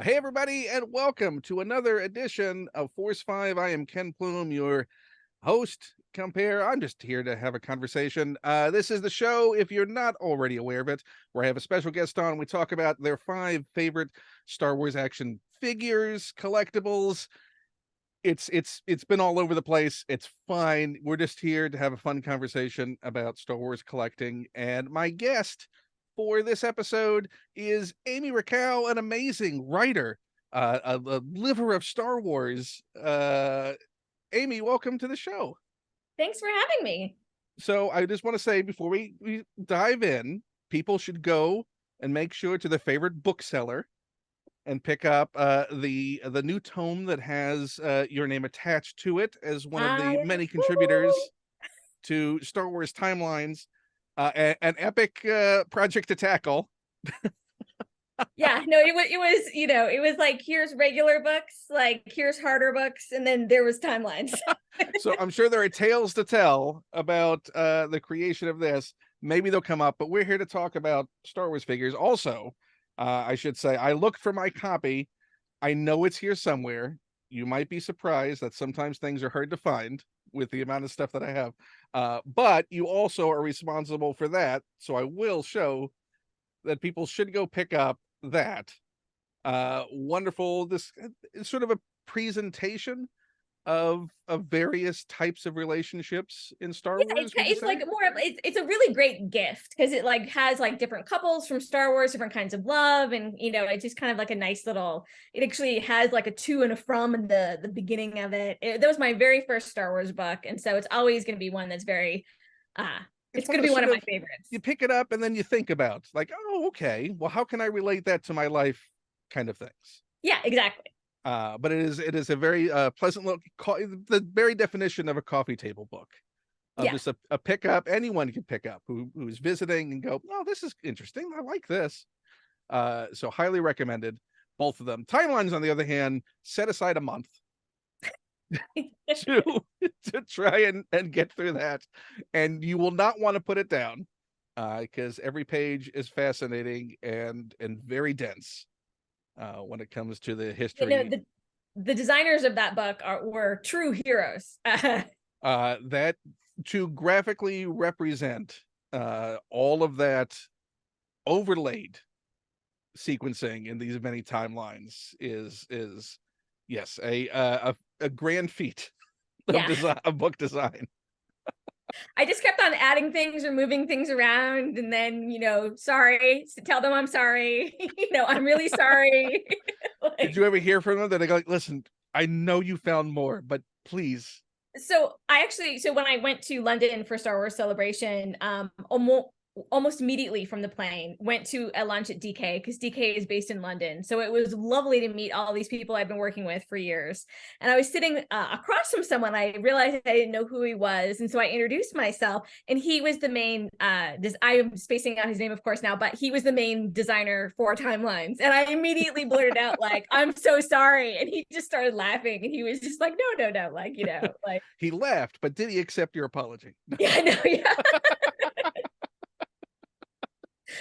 Hey, everybody, and welcome to another edition of Force 5. I am Ken Plume, your host. Compare. I'm just here to have a conversation. This is the show, if you're not already aware of it, where I have a special guest on. We talk about their 5 favorite Star Wars action figures, collectibles. It's been all over the place. It's fine. We're just here to have a fun conversation about Star Wars collecting. And my guest for this episode is Amy Richau, an amazing writer, a liver of Star Wars. Amy, welcome to the show. Thanks for having me. So I just want to say before we dive in, people should go and make sure to their favorite bookseller and pick up the new tome that has your name attached to it as one of the many contributors to Star Wars Timelines, an epic project to tackle. Yeah, no, it was like, here's regular books, like here's harder books, and then there was timelines. So I'm sure there are tales to tell about the creation of this. Maybe they'll come up, but we're here to talk about Star Wars figures. Also, I should say, I looked for my copy. I know it's here somewhere. You might be surprised that sometimes things are hard to find with the amount of stuff that I have. But you also are responsible for that. So I will show that people should go pick up that. Wonderful. This is sort of a presentation of various types of relationships in Star Yeah, Wars. it's like more of it's a really great gift because it like has like different couples from Star Wars, different kinds of love, and it's just kind of like a nice little. It actually has like a to and a from in the beginning of it. That was my very first Star Wars book, and so it's always going to be one that's very it's going to be one of my favorites. You pick it up and then you think about like, oh, okay, well, how can I relate that to my life kind of things? Yeah, exactly. But it is a very pleasant look, the very definition of a coffee table book. Of just a pickup anyone can pick up who's visiting and go, oh, this is interesting. I like this. So highly recommended, both of them. Timelines, on the other hand, set aside a month to try and get through that, and you will not want to put it down because every page is fascinating and very dense when it comes to the history. The designers of that book were true heroes. That to graphically represent all of that overlaid sequencing in these many timelines is yes a grand feat of book design. I just kept on adding things or moving things around, and then sorry, tell them I'm sorry. I'm really sorry. Like, did you ever hear from them that they go like, listen, I know you found more, but please? So when I went to London for Star Wars Celebration, almost immediately from the plane, went to a lunch at DK because DK is based in London. So it was lovely to meet all these people I've been working with for years. And I was sitting across from someone. I realized I didn't know who he was. And so I introduced myself, and he was the main, I am spacing out his name, of course, now, but he was the main designer for Timelines. And I immediately blurted out, like, I'm so sorry. And he just started laughing, and he was just like, no, like, like. He laughed, but did he accept your apology? Yeah, no, yeah.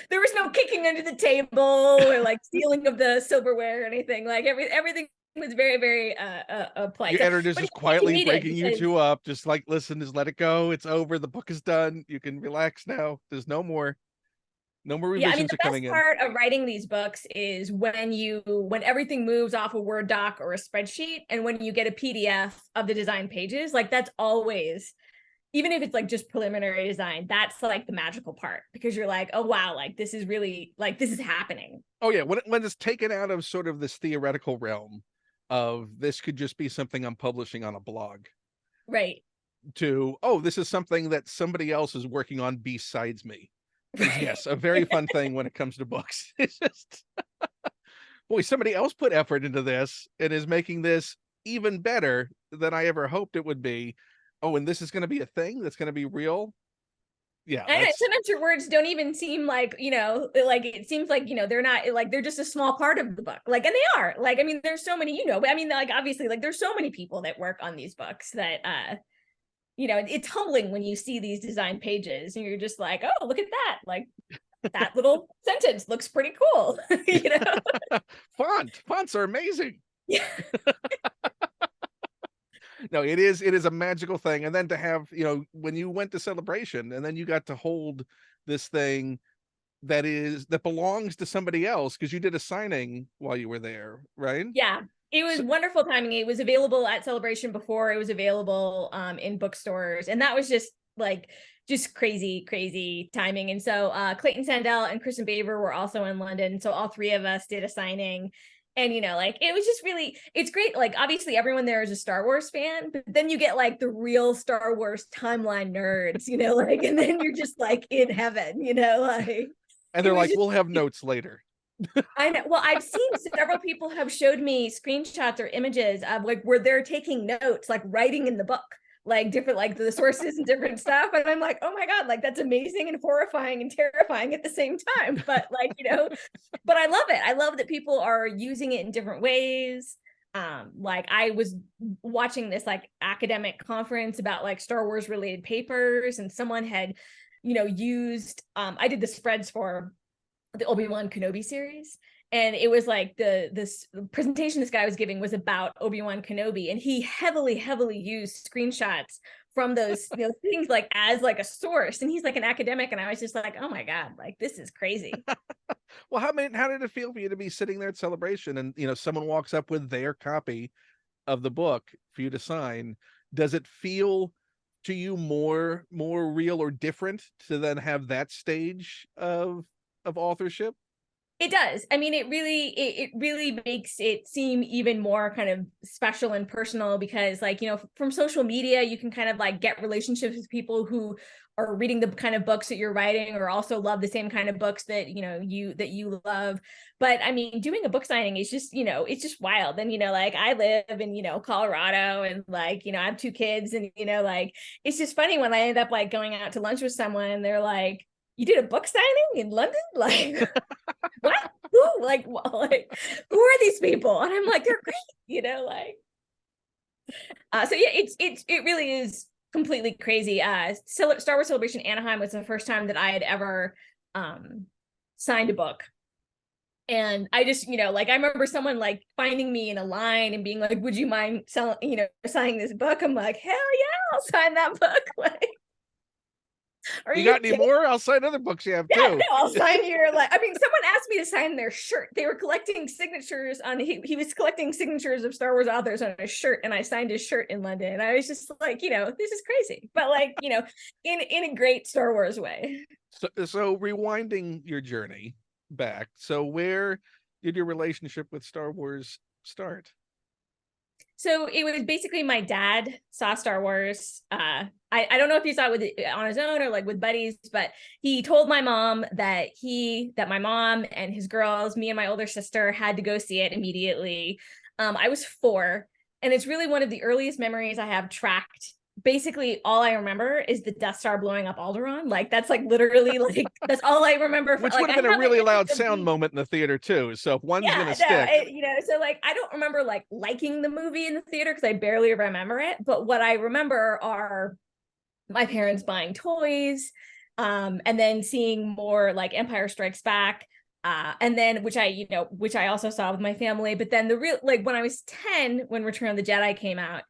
There was no kicking under the table or like stealing of the silverware or anything. Like everything was very, very polite. Your editor's just quietly breaking you two up, just like, listen, just let it go. It's over. The book is done. You can relax now. There's no more revisions are coming in. The best part of writing these books is when everything moves off a Word doc or a spreadsheet, and when you get a PDF of the design pages, like that's always, even if it's like just preliminary design, that's like the magical part, because you're like, oh wow, like this is really, like this is happening. Oh yeah, when it's taken out of sort of this theoretical realm of this could just be something I'm publishing on a blog, right? To, oh, this is something that somebody else is working on besides me. Right. Yes, a very fun thing when it comes to books. It's just, boy, somebody else put effort into this and is making this even better than I ever hoped it would be. Oh, and this is going to be a thing that's going to be real. Yeah. And sometimes your words don't even seem like, like it seems like, they're not, like they're just a small part of the book. Like, and they are, like, I mean, there's so many, but I mean, like, obviously, like there's so many people that work on these books that, it's humbling when you see these design pages and you're just like, oh, look at that. Like that little sentence looks pretty cool. Fonts are amazing. Yeah. No, it is a magical thing. And then to have, when you went to Celebration and then you got to hold this thing that belongs to somebody else because you did a signing while you were there, right? Yeah, it was So, wonderful timing. It was available at Celebration before it was available in bookstores, and that was just crazy timing. And so Clayton Sandell and Kristen Baver were also in London, so all three of us did a signing. And like it was just really, it's great. Like obviously everyone there is a Star Wars fan, but then you get like the real Star Wars timeline nerds, like, and then you're just like in heaven, like and it they're was like, just, we'll have notes later. I know. Well, I've seen several people have showed me screenshots or images of like where they're taking notes, like writing in the book, like different, like the sources and different stuff. And I'm like, oh my God, like that's amazing and horrifying and terrifying at the same time. But like, but I love it. I love that people are using it in different ways. Like I was watching this like academic conference about like Star Wars related papers, and someone had, used I did the spreads for the Obi-Wan Kenobi series, and it was like this presentation this guy was giving was about Obi-Wan Kenobi, and he heavily used screenshots from those things like as like a source, and he's like an academic, and I was just like, oh my God, like this is crazy. Well, how did it feel for you to be sitting there at Celebration and someone walks up with their copy of the book for you to sign? Does it feel to you more real or different to then have that stage of authorship? It does. I mean, it really makes it seem even more kind of special and personal because, like, from social media, you can kind of like get relationships with people who are reading the kind of books that you're writing or also love the same kind of books that you love. But I mean, doing a book signing is just, it's just wild. And like I live in Colorado, and like I have two kids, and like it's just funny when I end up like going out to lunch with someone and they're like, you did a book signing in London? Like, what? Who are these people? And I'm like, they're great, like. So yeah, it really is completely crazy. Star Wars Celebration Anaheim was the first time that I had ever signed a book. And I just, like I remember someone like finding me in a line and being like, would you mind signing this book? I'm like, hell yeah, I'll sign that book. Like, are You you got any kidding? more? I'll sign other books you have Yeah, too. no, I'll sign your, like, I mean, someone asked me to sign their shirt. They were collecting signatures on, he was collecting signatures of Star Wars authors on a shirt, and I signed his shirt in London. And I was just like, this is crazy, but like, in a great Star Wars way. So rewinding your journey back, so where did your relationship with Star Wars start? So it was basically my dad saw Star Wars. I don't know if he saw it on his own or like with buddies, but he told my mom that my mom and his girls, me and my older sister, had to go see it immediately. I was 4, and it's really one of the earliest memories I have tracked. Basically, all I remember is the Death Star blowing up Alderaan. Like that's like literally like that's all I remember. Which Like would I have been a have really like loud the sound moment in the theater too. So if one's yeah, gonna no, stick. so like I don't remember like liking the movie in the theater because I barely remember it. But what I remember are my parents buying toys, and then seeing more like Empire Strikes Back, and then which I also saw with my family. But then the real like when I was 10, when Return of the Jedi came out.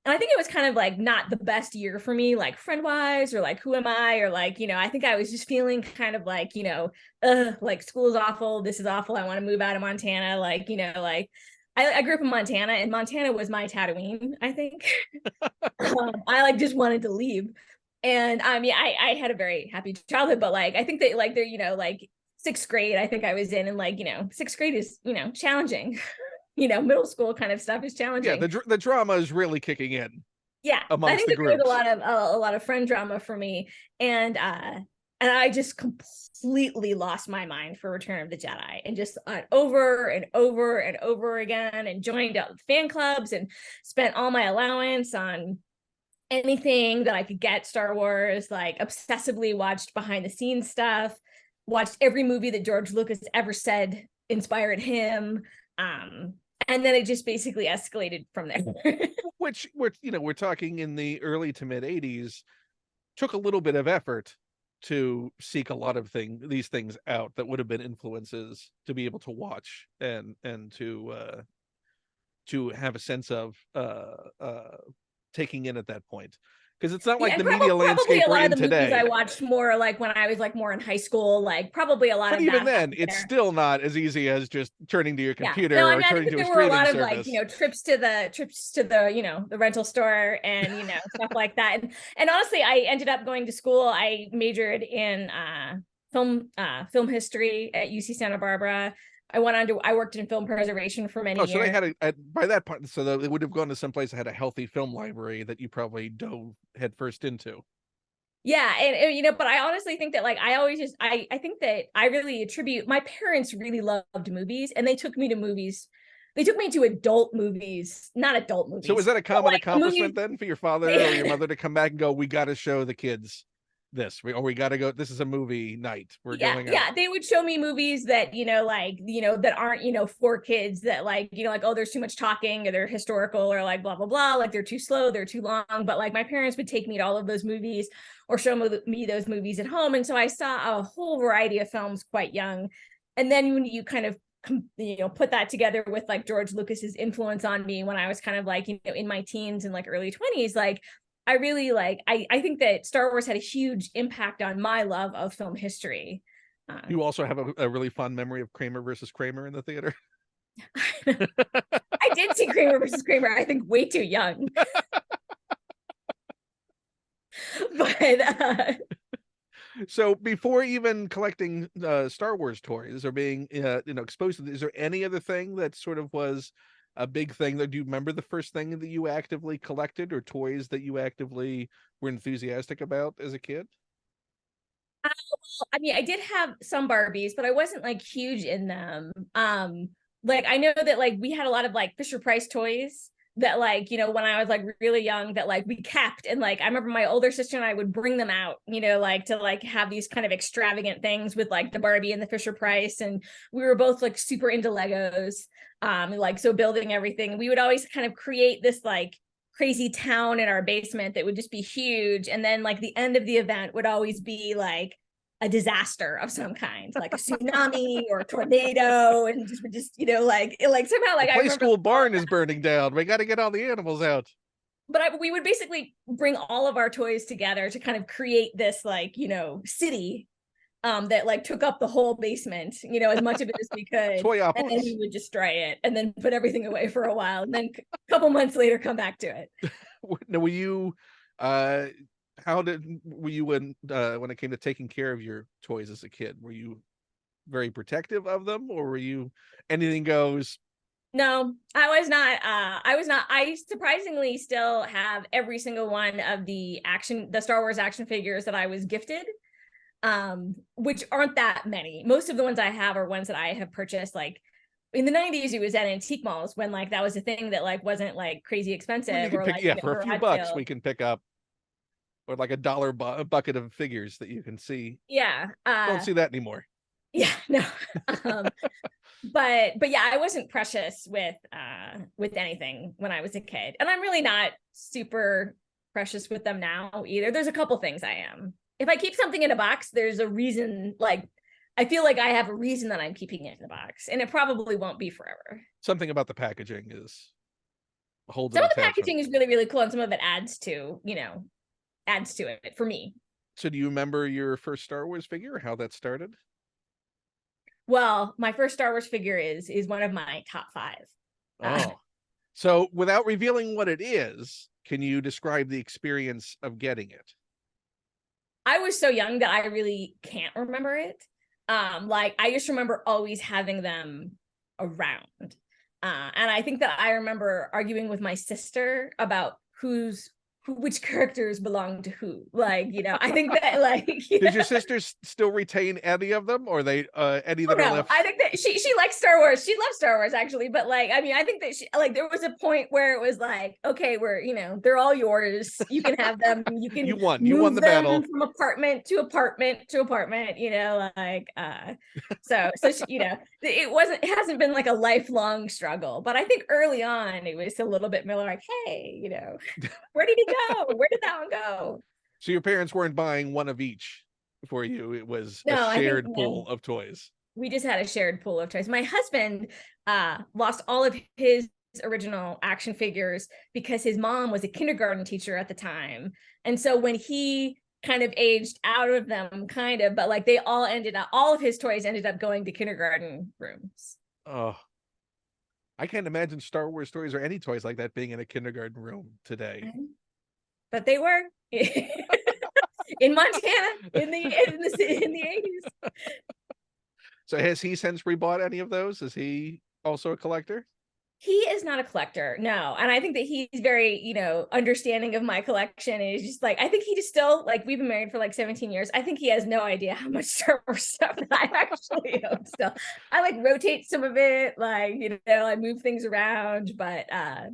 And I think it was kind of like not the best year for me, like friend wise, or like who am I, or like, I think I was just feeling kind of like, like school is awful. This is awful. I want to move out of Montana. Like, like I grew up in Montana, and Montana was my Tatooine, I think. I like just wanted to leave. And I mean, I had a very happy childhood, but like, I think that like they're, like 6th grade, I think I was in, and like, 6th grade is, challenging. Middle school kind of stuff is Yeah, challenging. the drama is really kicking in Yeah, I amongst think the that there was groups. a lot of friend drama for me, and I just completely lost my mind for Return of the Jedi, and just over and over and over again, and joined up fan clubs and spent all my allowance on anything that I could get Star Wars, like obsessively watched behind the scenes stuff, watched every movie that George Lucas ever said inspired him. And then it just basically escalated from there. Which we're talking in the early to mid 80s, took a little bit of effort to seek a lot of these things out that would have been influences to be able to watch and to have a sense of taking in at that point, because it's not Yeah, like and the media probably landscape a we're lot of in the movies I today. watched more like when I was like more in high school, like probably a lot But of even that then, happened it's there. still not as easy as just turning to your Yeah. No, computer I or mean, I think turning that to a there were a streaming lot of like, service. trips to the, the rental store and, stuff like that. And honestly, I ended up going to school. I majored in film history at UC Santa Barbara. I worked in film preservation for many Oh, so they years. had by that point, so they would have gone to some place that had a healthy film library that you probably dove headfirst into. Yeah, and but I honestly think that like I always just I think that I really attribute my parents really loved movies, and they took me to movies. They took me to adult movies, not adult So was movies, that a but common like the movies. accomplishment then for your father or your mother to come back and go, we got to show the kids this, or we got to go, this is a movie night, we're Yeah, going out. yeah, they would show me movies that that aren't for kids, that like like, oh, there's too much talking, or they're historical, or like blah blah blah, like they're too slow, they're too long. But like my parents would take me to all of those movies or show me those movies at home, and so I saw a whole variety of films quite young. And then when you kind of put that together with like George Lucas's influence on me when I was kind of like in my teens and like early 20s, like I really I think that Star Wars had a huge impact on my love of film history. You also have a really fond memory of Kramer versus Kramer in the theater. I did see Kramer versus Kramer, I think way too young. But So before even collecting Star Wars toys or being exposed to is there any other thing that sort of was a big thing? That do you remember the first thing that you actively collected, or toys that you actively were enthusiastic about as a kid? I mean, I did have some Barbies, but I wasn't like huge in them. Like I know that like we had a lot of like Fisher Price toys that like, when I was like really young, that like we kept, and like I remember my older sister and I would bring them out, like to like have these kind of extravagant things with like the Barbie and the Fisher Price. And we were both like super into Legos. Like so building everything. We would always kind of create this like crazy town in our basement that would just be huge. And then like the end of the event would always be like a disaster of some kind, like a tsunami or a tornado, and just like somehow The like I play remember school barn is burning down. We got to get all the animals out. But we would basically bring all of our toys together to kind of create this like city that like took up the whole basement, as much of it as we could, and then we Toyopolis. would destroy it and then put everything away for a while, and then a couple months later come back to it. Now, were you uh how did were you when it came to taking care of your toys as a kid? Were you very protective of them, or were you anything goes? No, I was not. I surprisingly still have every single one of the Star Wars action figures that I was gifted, which aren't that many. Most of the ones I have are ones that I have purchased like in the 90s. It was at antique malls when like that was a thing that like wasn't like crazy When you expensive, can or pick, like yeah, for a few garage bucks we sale. can pick up, or like a dollar bucket of figures that you can see. Yeah. Don't see that anymore. Yeah, no. um but yeah, I wasn't precious with anything when I was a kid, and I'm really not super precious with them now either. There's a couple things I am. If I keep something in a box, there's a reason. Like I feel like I have a reason that I'm keeping it in the box, and it probably won't be forever. Something about the packaging is holds an Some of the attachment. packaging is really really cool, and some of it adds to it for me. So do you remember your first Star Wars figure, how that started? Well, my first Star Wars figure is one of my top five. uh, Oh, so without revealing what it is, can you describe the experience of getting it? I was so young that I really can't remember it. Like I just remember always having them around. And I think that I remember arguing with my sister about which characters belong to who. Like, I think that like Did your sisters still retain any of them, or they any Oh that are no, left? I think that she likes Star Wars. She loves Star Wars actually, but like I mean, I think that she like there was a point where it was like, okay, we're they're all yours. You can have them. You can You won move the them battle. from apartment to apartment to apartment. Like so she, it hasn't been like a lifelong struggle, but I think early on it was a little bit more like, hey, where did he go? Where did that one go? So your parents weren't buying one of each. for you. It was a No, I think shared pool of toys. we just had a shared pool of toys. My husband lost all of his original action figures because his mom was a kindergarten teacher at the time. And so when he kind of aged out of them, kind of, but like they all ended up, all of his toys ended up going to kindergarten rooms. Oh, I can't imagine Star Wars toys or any toys like that being in a kindergarten room today. But they were in Montana in the 80s. So has he since rebought any of those? Is he also a collector? He is not a collector, no. And I think that he's very, understanding of my collection. And he's just like, I think he just still, like, we've been married for like 17 years. I think he has no idea how much Star Wars stuff that I actually own still. I like rotate some of it, like, I move things around, but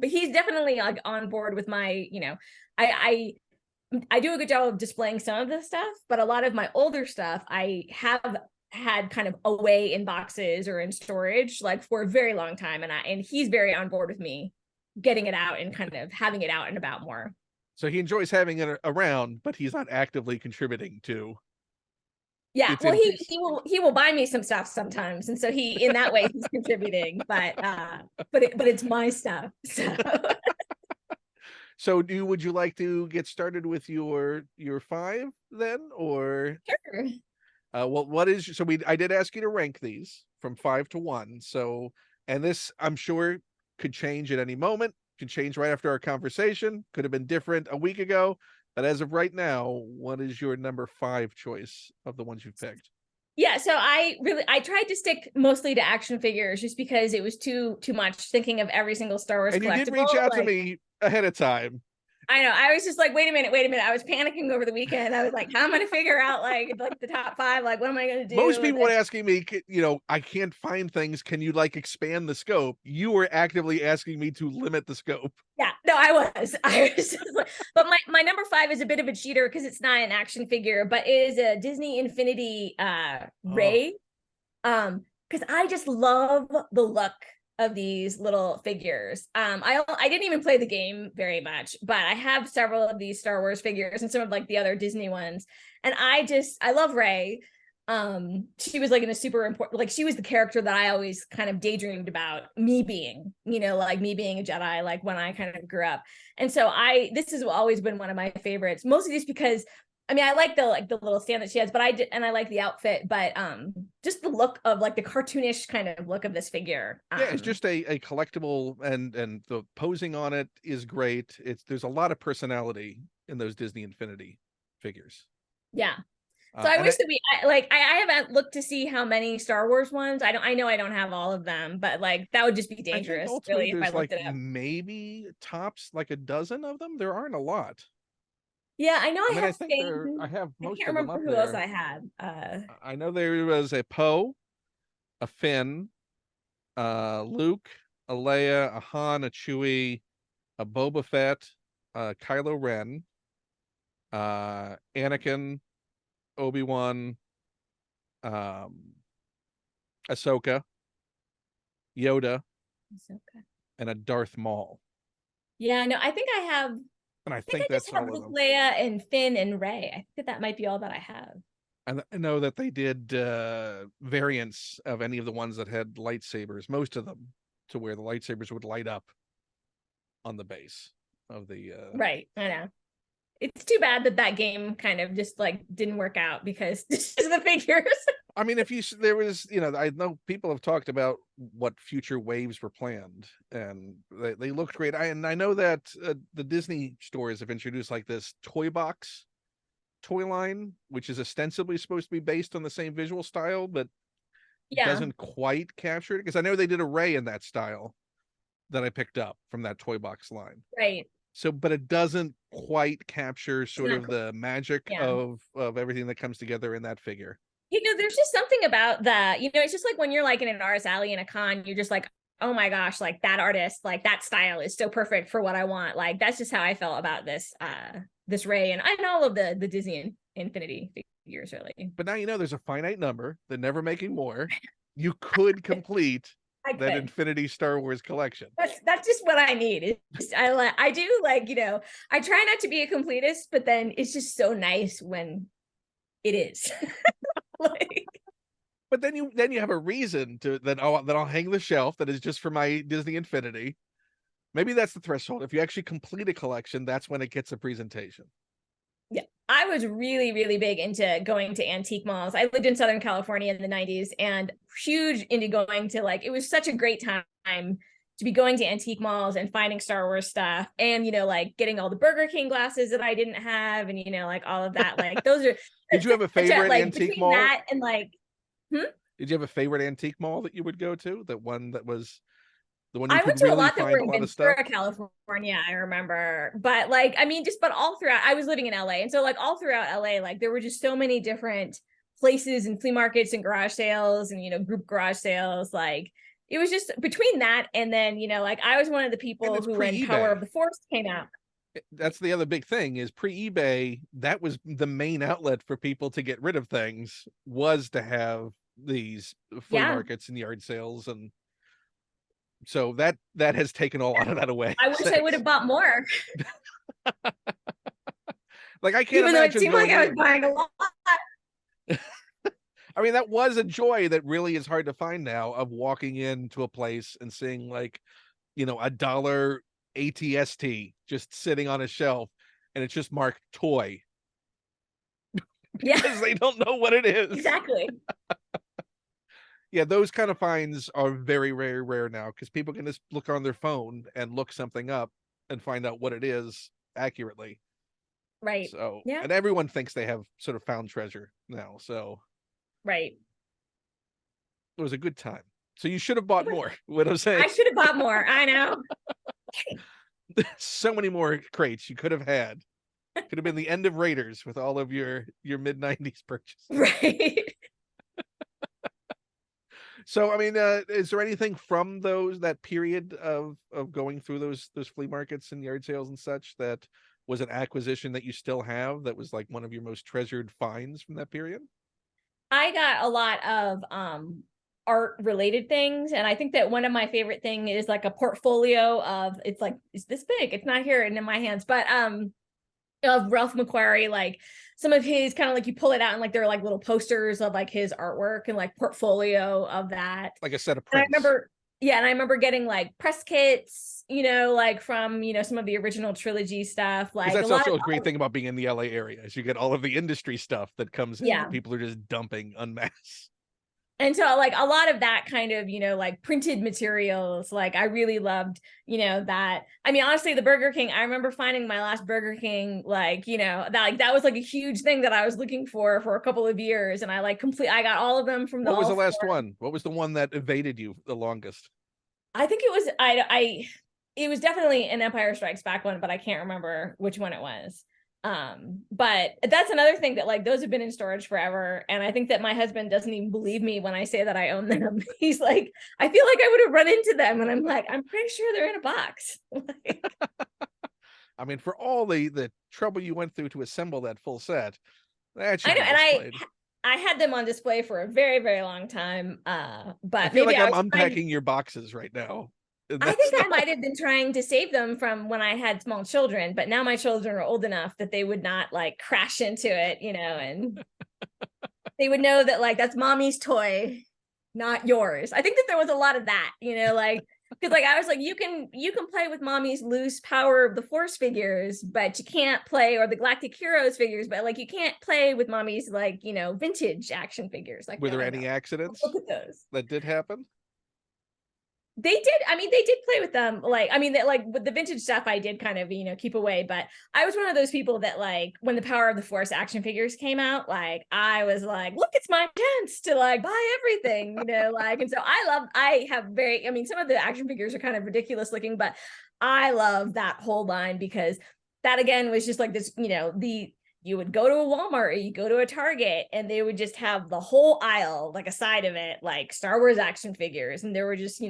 he's definitely like on board with my, I do a good job of displaying some of this stuff, but a lot of my older stuff I have had kind of away in boxes or in storage like for a very long time, and he's very on board with me getting it out and kind of having it out and about more. So he enjoys having it around, but he's not actively contributing to. Yeah, well, he will buy me some stuff sometimes, and so he in that way he's contributing, but it's my stuff. So would you like to get started with your 5 then, or Sure. well, I did ask you to rank these from 5 to 1. So, and this I'm sure could change at any moment, could change right after our conversation, could have been different a week ago, but as of right now, what is your number 5 choice of the ones you've picked? Yeah, so I tried to stick mostly to action figures just because it was too much thinking of every single Star Wars And you collectible. did reach out to like, me ahead of time. I know. I was just like, wait a minute. I was panicking over the weekend. I was like, how am I going to figure out like the top 5? Like, what am I going to do? Most people were asking me, I can't find things. Can you like expand the scope? You were actively asking me to limit the scope. Yeah, no, I was just like, but my number 5 is a bit of a cheater because it's not an action figure, but it is a Disney Infinity Rey. Because I just love the look of these little figures. I didn't even play the game very much, but I have several of these Star Wars figures and some of like the other Disney ones. And I love Rey. She was like in a super important, like she was the character that I always kind of daydreamed about me being, like me being a Jedi, like when I kind of grew up. And so this has always been one of my favorites, mostly just because I mean, I like the little stand that she has, but I like the outfit, but just the look of like the cartoonish kind of look of this figure. Yeah, it's just a collectible, and the posing on it is great. There's a lot of personality in those Disney Infinity figures. Yeah. So I wish that I haven't looked to see how many Star Wars ones. I know I don't have all of them, but like that would just be dangerous really if I looked it up. Maybe tops like a dozen of them. There aren't a lot. Yeah, I know I have I have most I can't of them remember up who there. else I had. I know there was a Poe, a Finn, Luke, a Leia, a Han, a Chewie, a Boba Fett, Kylo Ren, Anakin, Obi-Wan, Ahsoka, Yoda, and a Darth Maul. Yeah, no, I think I have. And I think that's all of them. Leia and Finn and Rey. I think that might be all that I have. And I know that they did variants of any of the ones that had lightsabers, most of them, to where the lightsabers would light up on the base of the Right. I know. It's too bad that game kind of just like didn't work out because this is the figures. I mean, there was, I know people have talked about what future waves were planned, and they looked great. I know that the Disney stores have introduced like this toy box toy line, which is ostensibly supposed to be based on the same visual style, but doesn't quite capture it. Because I know they did a Rey in that style that I picked up from that toy box line. Right. So, but it doesn't quite capture sort of the magic of everything that comes together in that figure. There's just something about that. It's just like when you're like in an artist alley in a con, you're just like, oh my gosh, like that artist, like that style is so perfect for what I want. Like that's just how I felt about this Rey and all of the Disney Infinity figures, really. But now there's a finite number. They're never making more. You could complete that Infinity Star Wars collection. That's just what I need. I do like, I try not to be a completist, but then it's just so nice when it is. Like, But then you have a reason to that I'll hang the shelf that is just for my Disney Infinity. Maybe that's the threshold. If you actually complete a collection, that's when it gets a presentation. yeah, I was really, really big into going to antique malls. I lived in Southern California in the 90s and huge into going to, like, it was such a great time to be going to antique malls and finding Star Wars stuff and, like getting all the Burger King glasses that I didn't have and, like all of that. Like those are, Did you have a favorite like antique between mall? that and like, Did you have a favorite antique mall that you would go to? The one that was the one you I could went to a really lot that find were a in lot of stuff? Ventura, California, I remember. But like, I mean, just but all throughout, I was living in LA. And so like all throughout LA, like there were just so many different places and flea markets and garage sales and group garage sales. Like it was just between that and then, like I was one of the people who when Power of the Force came out. That's the other big thing is pre-eBay, that was the main outlet for people to get rid of things, was to have these flea markets and yard sales, and so that has taken a lot of that away. I wish I would have bought more. Like I can't even though it imagine seemed like going I was in. buying a lot. I mean, that was a joy that really is hard to find now, of walking into a place and seeing like, $1 ATST just sitting on a shelf and it's just marked toy. Yeah, Because they don't know what it is. exactly. Yeah, those kind of finds are very, very rare now because people can just look on their phone and look something up and find out what it is accurately. Right. So, yeah. And everyone thinks they have sort of found treasure now. So, right. It was a good time. So you should have bought more. What I'm saying, I should have bought more. I know. So many more crates you could have had. Could have been the end of Raiders with all of your mid-90s purchases. Right. So, I mean, is there anything from that period of going through those flea markets and yard sales and such that was an acquisition that you still have that was like one of your most treasured finds from that period? I got a lot of art related things, and I think that one of my favorite thing is like a portfolio of, it's this big, it's not here and in my hands, but of Ralph McQuarrie, like some of his kind of like, you pull it out and like there are like little posters of like his artwork and like portfolio of that, like a set of prints. prints. And I remember getting like press kits, like from some of the original trilogy stuff. Like that's also a great thing about being in the LA area, is you get all of the industry stuff that comes in that people are just dumping en masse. And so like a lot of that kind of, like printed materials, like I really loved, that. I mean, honestly, the Burger King, I remember finding my last Burger King, that was like a huge thing that I was looking for a couple of years. And I got all of them from What was the last one? What was the one that evaded you the longest? I think it was, it was definitely an Empire Strikes Back one, but I can't remember which one it was. But that's another thing that like those have been in storage forever, and I think that my husband doesn't even believe me when I say that I own them. He's like, I feel like I would have run into them, and I'm like, I'm pretty sure they're in a box. I mean, for all the trouble you went through to assemble that full set, that should I know, be and displayed. I had them on display for a very, very long time. But I feel maybe like I'm unpacking your boxes right now. I think I might have been trying to save them from when I had small children, but now my children are old enough that they would not like crash into it, and they would know that like that's mommy's toy, not yours. I think that there was a lot of that, like because like I was like, you can play with mommy's loose Power of the Force figures, but you can't play, or the Galactic Heroes figures, but like you can't play with mommy's like vintage action figures. Like, were there any accidents look at those that did happen? They did. I mean, they did play with them. Like, I mean, that like with the vintage stuff, I did kind of, keep away. But I was one of those people that like when the Power of the Force action figures came out, like I was like, look, it's my chance to like buy everything, like. And so I mean, some of the action figures are kind of ridiculous looking, but I love that whole line because that again was just like this, you would go to a Walmart or you go to a Target and they would just have the whole aisle, like a side of it, like Star Wars action figures. And there were just,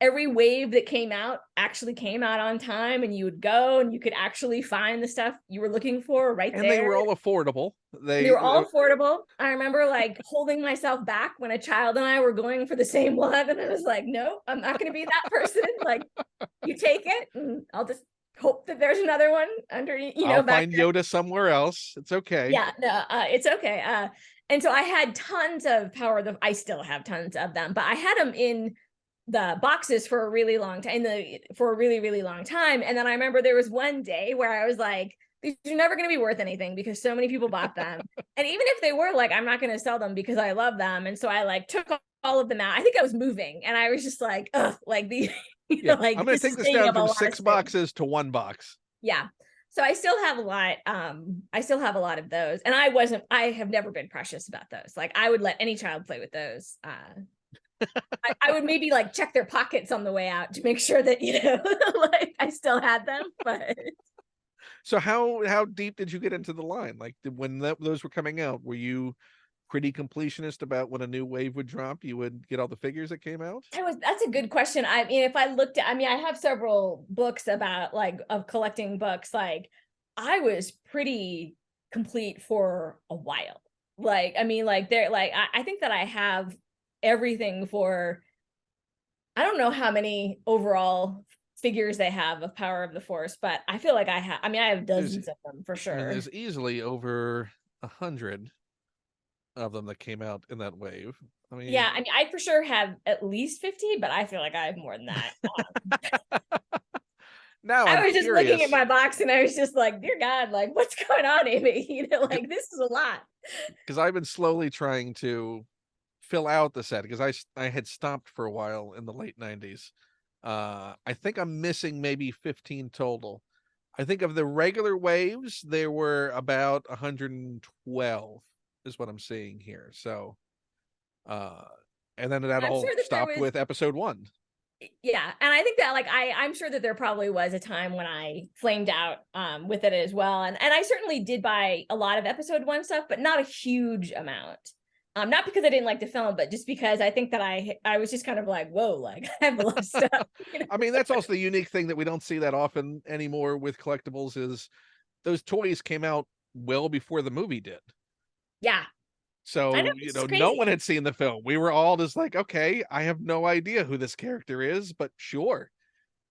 every wave that came out actually came out on time, and you would go and you could actually find the stuff you were looking for right there. And they were all affordable. They were all affordable. I remember like holding myself back when a child and I were going for the same one. And I was like, no, I'm not going to be that person. Like, you take it and I'll just hope that there's another one underneath, I'll back find there. Yoda somewhere else. It's okay. Yeah, no, it's okay. And so I had tons of I still have tons of them, but I had them in the boxes for a really long time, for a really, really long time. And then I remember there was one day where I was like, these are never going to be worth anything because so many people bought them. And even if they were, like, I'm not going to sell them because I love them. And so I like took all of them out. I think I was moving and I was just like, ugh, like the, Yeah, I'm like going to this take is this taking down up a from lot of 6 space. boxes to 1 box. Yeah. So I still have a lot. I still have a lot of those. And I have never been precious about those. Like I would let any child play with those. I would maybe like check their pockets on the way out to make sure that, like I still had them, but So how deep did you get into the line? Like when those were coming out, were you pretty completionist about when a new wave would drop, you would get all the figures that came out? that's a good question. I mean, if I looked at, I mean, I have several books about of collecting books. Like I was pretty complete for a while. Like, I mean, like they're like, I think that I have everything for, I don't know how many overall figures they have of Power of the Force, but I feel like I have dozens of them for I mean, sure. there's easily over 100 of them that came out in that wave. I mean, Yeah, I mean, I for sure have at least 50, but I feel like I have more than that. now I I'm was just looking at curious my box and I was just like, dear God, like what's going on, Amy? Like this is a lot. because I've been slowly trying to fill out the set because I had stopped for a while in the late 90s. I think I'm missing maybe 15 total. I think of the regular waves, there were about 112 is what I'm seeing here. So, uh, and then that I'm all sure that there stopped was, with episode 1. yeah, and I think that like I'm sure that there probably was a time when I flamed out with it as well. And I certainly did buy a lot of episode 1 stuff, but not a huge amount. Not because I didn't like the film, but just because I think that I was just kind of like, whoa, like I have a lot of stuff. I mean, that's also the unique thing that we don't see that often anymore with collectibles is those toys came out well before the movie did. Yeah. I know, So, it's no crazy. one had seen the film. We were all just like, okay, I have no idea who this character is, but sure.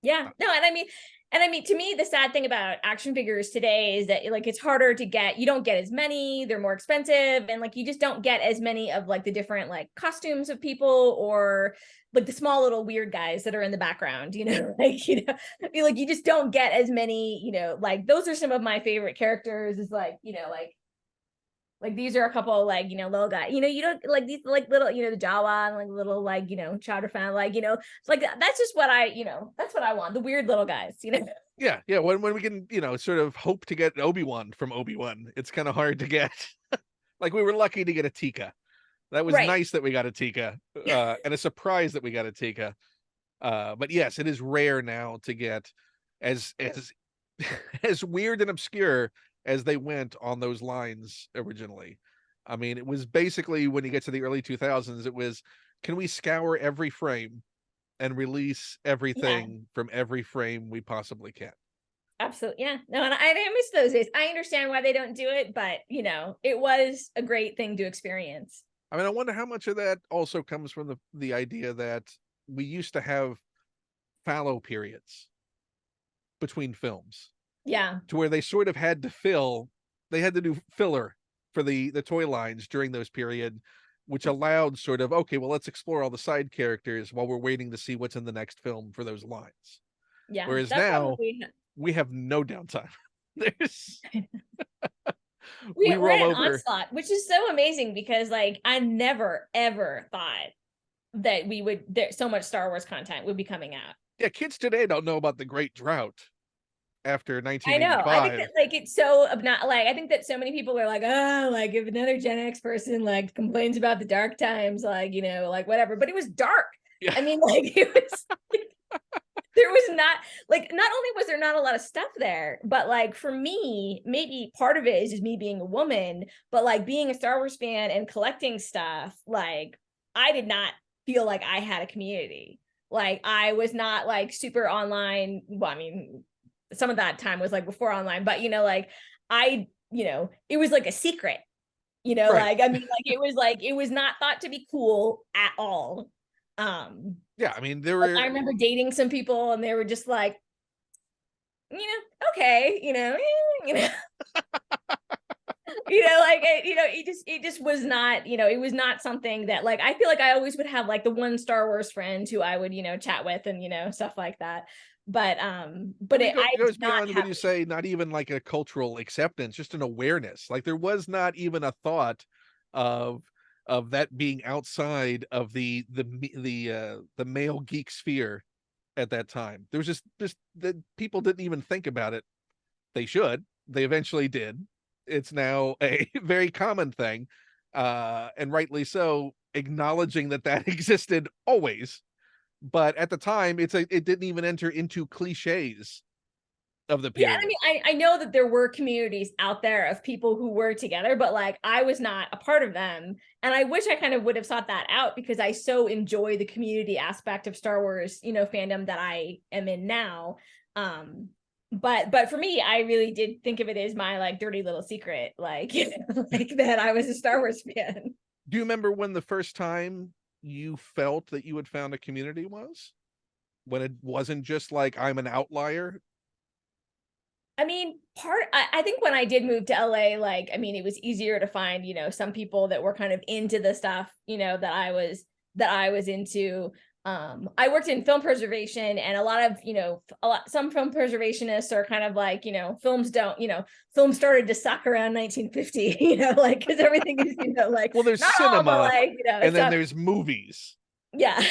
Yeah. No, and I mean to me the sad thing about action figures today is that like it's harder to get, you don't get as many, they're more expensive, and like you just don't get as many of like the different like costumes of people or like the small little weird guys that are in the background, like I feel like you just don't get as many, like those are some of my favorite characters is like these are a couple like little guys, you don't like these like little the Jawa and like little like chowder fan like it's like that's just what that's what I want, the weird little guys. Yeah, yeah. When we can, sort of hope to get Obi-Wan from Obi-Wan, it's kind of hard to get. Like we were lucky to get a Tika. That was Right. nice that we got a Tika, and a surprise that we got a Tika. But yes, it is rare now to get as as weird and obscure as they went on those lines originally. I mean, it was basically when you get to the early 2000s, it was, can we scour every frame and release Yeah, everything from every frame we possibly can? absolutely. Yeah, no, and I miss those days. I understand why they don't do it, but it was a great thing to experience. I mean, I wonder how much of that also comes from the idea that we used to have fallow periods between films Yeah. to where they sort of had to they had to do filler for the toy lines during those period, which allowed sort of, okay, well, let's explore all the side characters while we're waiting to see what's in the next film for those lines. Yeah, Whereas that now probably we have no downtime. There's we we're roll at an over. onslaught, which is so amazing because like I never ever thought that so much Star Wars content would be coming out. Yeah, kids today don't know about the Great Drought after I know. I think 1985. that like it's so not like I think that so many people are like, oh, like if another Gen X person like complains about the dark times, like like whatever. But it was dark. Yeah, I mean, like it was there was not like not only was there not a lot of stuff there, but like for me, maybe part of it is just me being a woman, but like being a Star Wars fan and collecting stuff, like I did not feel like I had a community. Like I was not like super online. Well, I mean, some of that time was like before online, but like I, it was like a secret, right. like I mean, like it was not thought to be cool at all. Yeah, I mean, there Like I were remember dating some people and they were just like, okay, you know, like it just was not, it was not something that like I feel like I always would have like the one Star Wars friend who I would chat with and stuff like that. But It I goes did not beyond when have. you say not even like a cultural acceptance, just an awareness. Like there was not even a thought of that being outside of the male geek sphere at that time. There was just that people didn't even think about it. They should. They eventually did. It's now a very common thing, and rightly so, acknowledging that that existed always. But at the time, it didn't even enter into cliches of the Yeah, I period. mean, I know that there were communities out there of people who were together, but like I was not a part of them. And I wish I kind of would have sought that out because I so enjoy the community aspect of Star Wars, fandom that I am in now. Um, but for me, I really did think of it as my like dirty little secret, like like that I was a Star Wars fan. Do you remember when the first time you felt that you had found a community was? When it wasn't just like I'm an outlier? I mean, I think when I did move to LA, like, I mean, it was easier to find, some people that were kind of into the stuff, that I was into. I worked in film preservation and a lot of, some film preservationists are kind of like, films started to suck around 1950, like, because everything is, like, Well, there's not all, but cinema, like, and then stuff. there's movies. Yeah.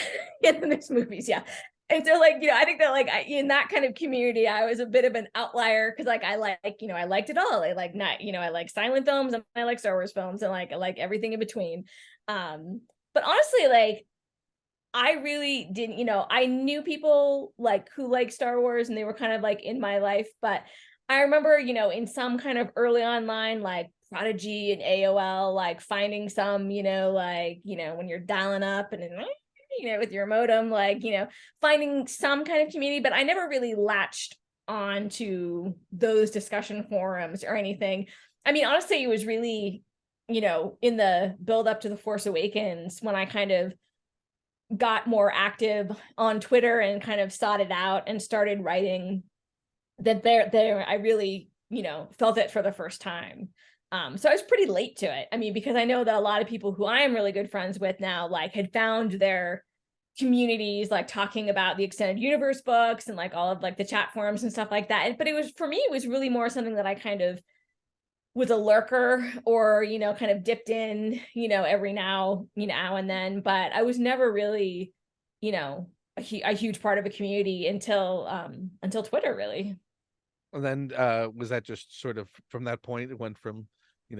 And then there's movies. Yeah. And so like, I think that like in that kind of community, I was a bit of an outlier because like I like, I liked it all. I like not, I like silent films and I like Star Wars films and like I like everything in between. But honestly, like I really didn't, I knew people like who like Star Wars and they were kind of like in my life, but I remember, in some kind of early online like Prodigy and AOL, like finding some, like, when you're dialing up and with your modem, like, finding some kind of community, but I never really latched on to those discussion forums or anything. I mean, honestly, it was really, in the build up to The Force Awakens when I kind of got more active on Twitter and kind of sought it out and started writing that there I really, felt it for the first time. So I was pretty late to it. I mean, because I know that a lot of people who I am really good friends with now, like had found their communities like talking about the extended universe books and like all of like the chat forums and stuff like that. But it was, for me, it was really more something that I kind of was a lurker or, kind of dipped in, every now, and then, but I was never really, a huge part of a community until Twitter really. And then was that just sort of from that point it went from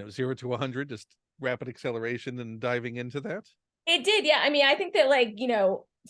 0 to 100, just rapid acceleration and diving into that? It did, yeah. I mean, I think that like,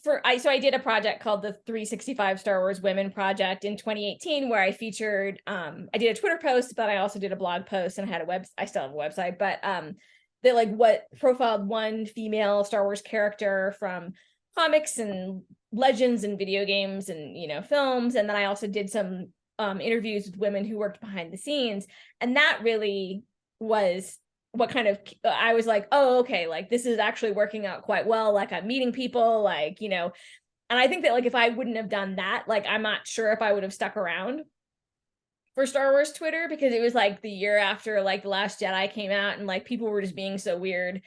so I did a project called the 365 Star Wars Women Project in 2018 where I featured I did a Twitter post, but I also did a blog post and I had I still have a website, but that like what profiled one female Star Wars character from comics and legends and video games and films. And then I also did some interviews with women who worked behind the scenes. And that really was what kind of, I was like, oh, okay, like this is actually working out quite well. Like I'm meeting people, like, and I think that like if I wouldn't have done that, like I'm not sure if I would have stuck around for Star Wars Twitter because it was like the year after like The Last Jedi came out and like people were just being so weird.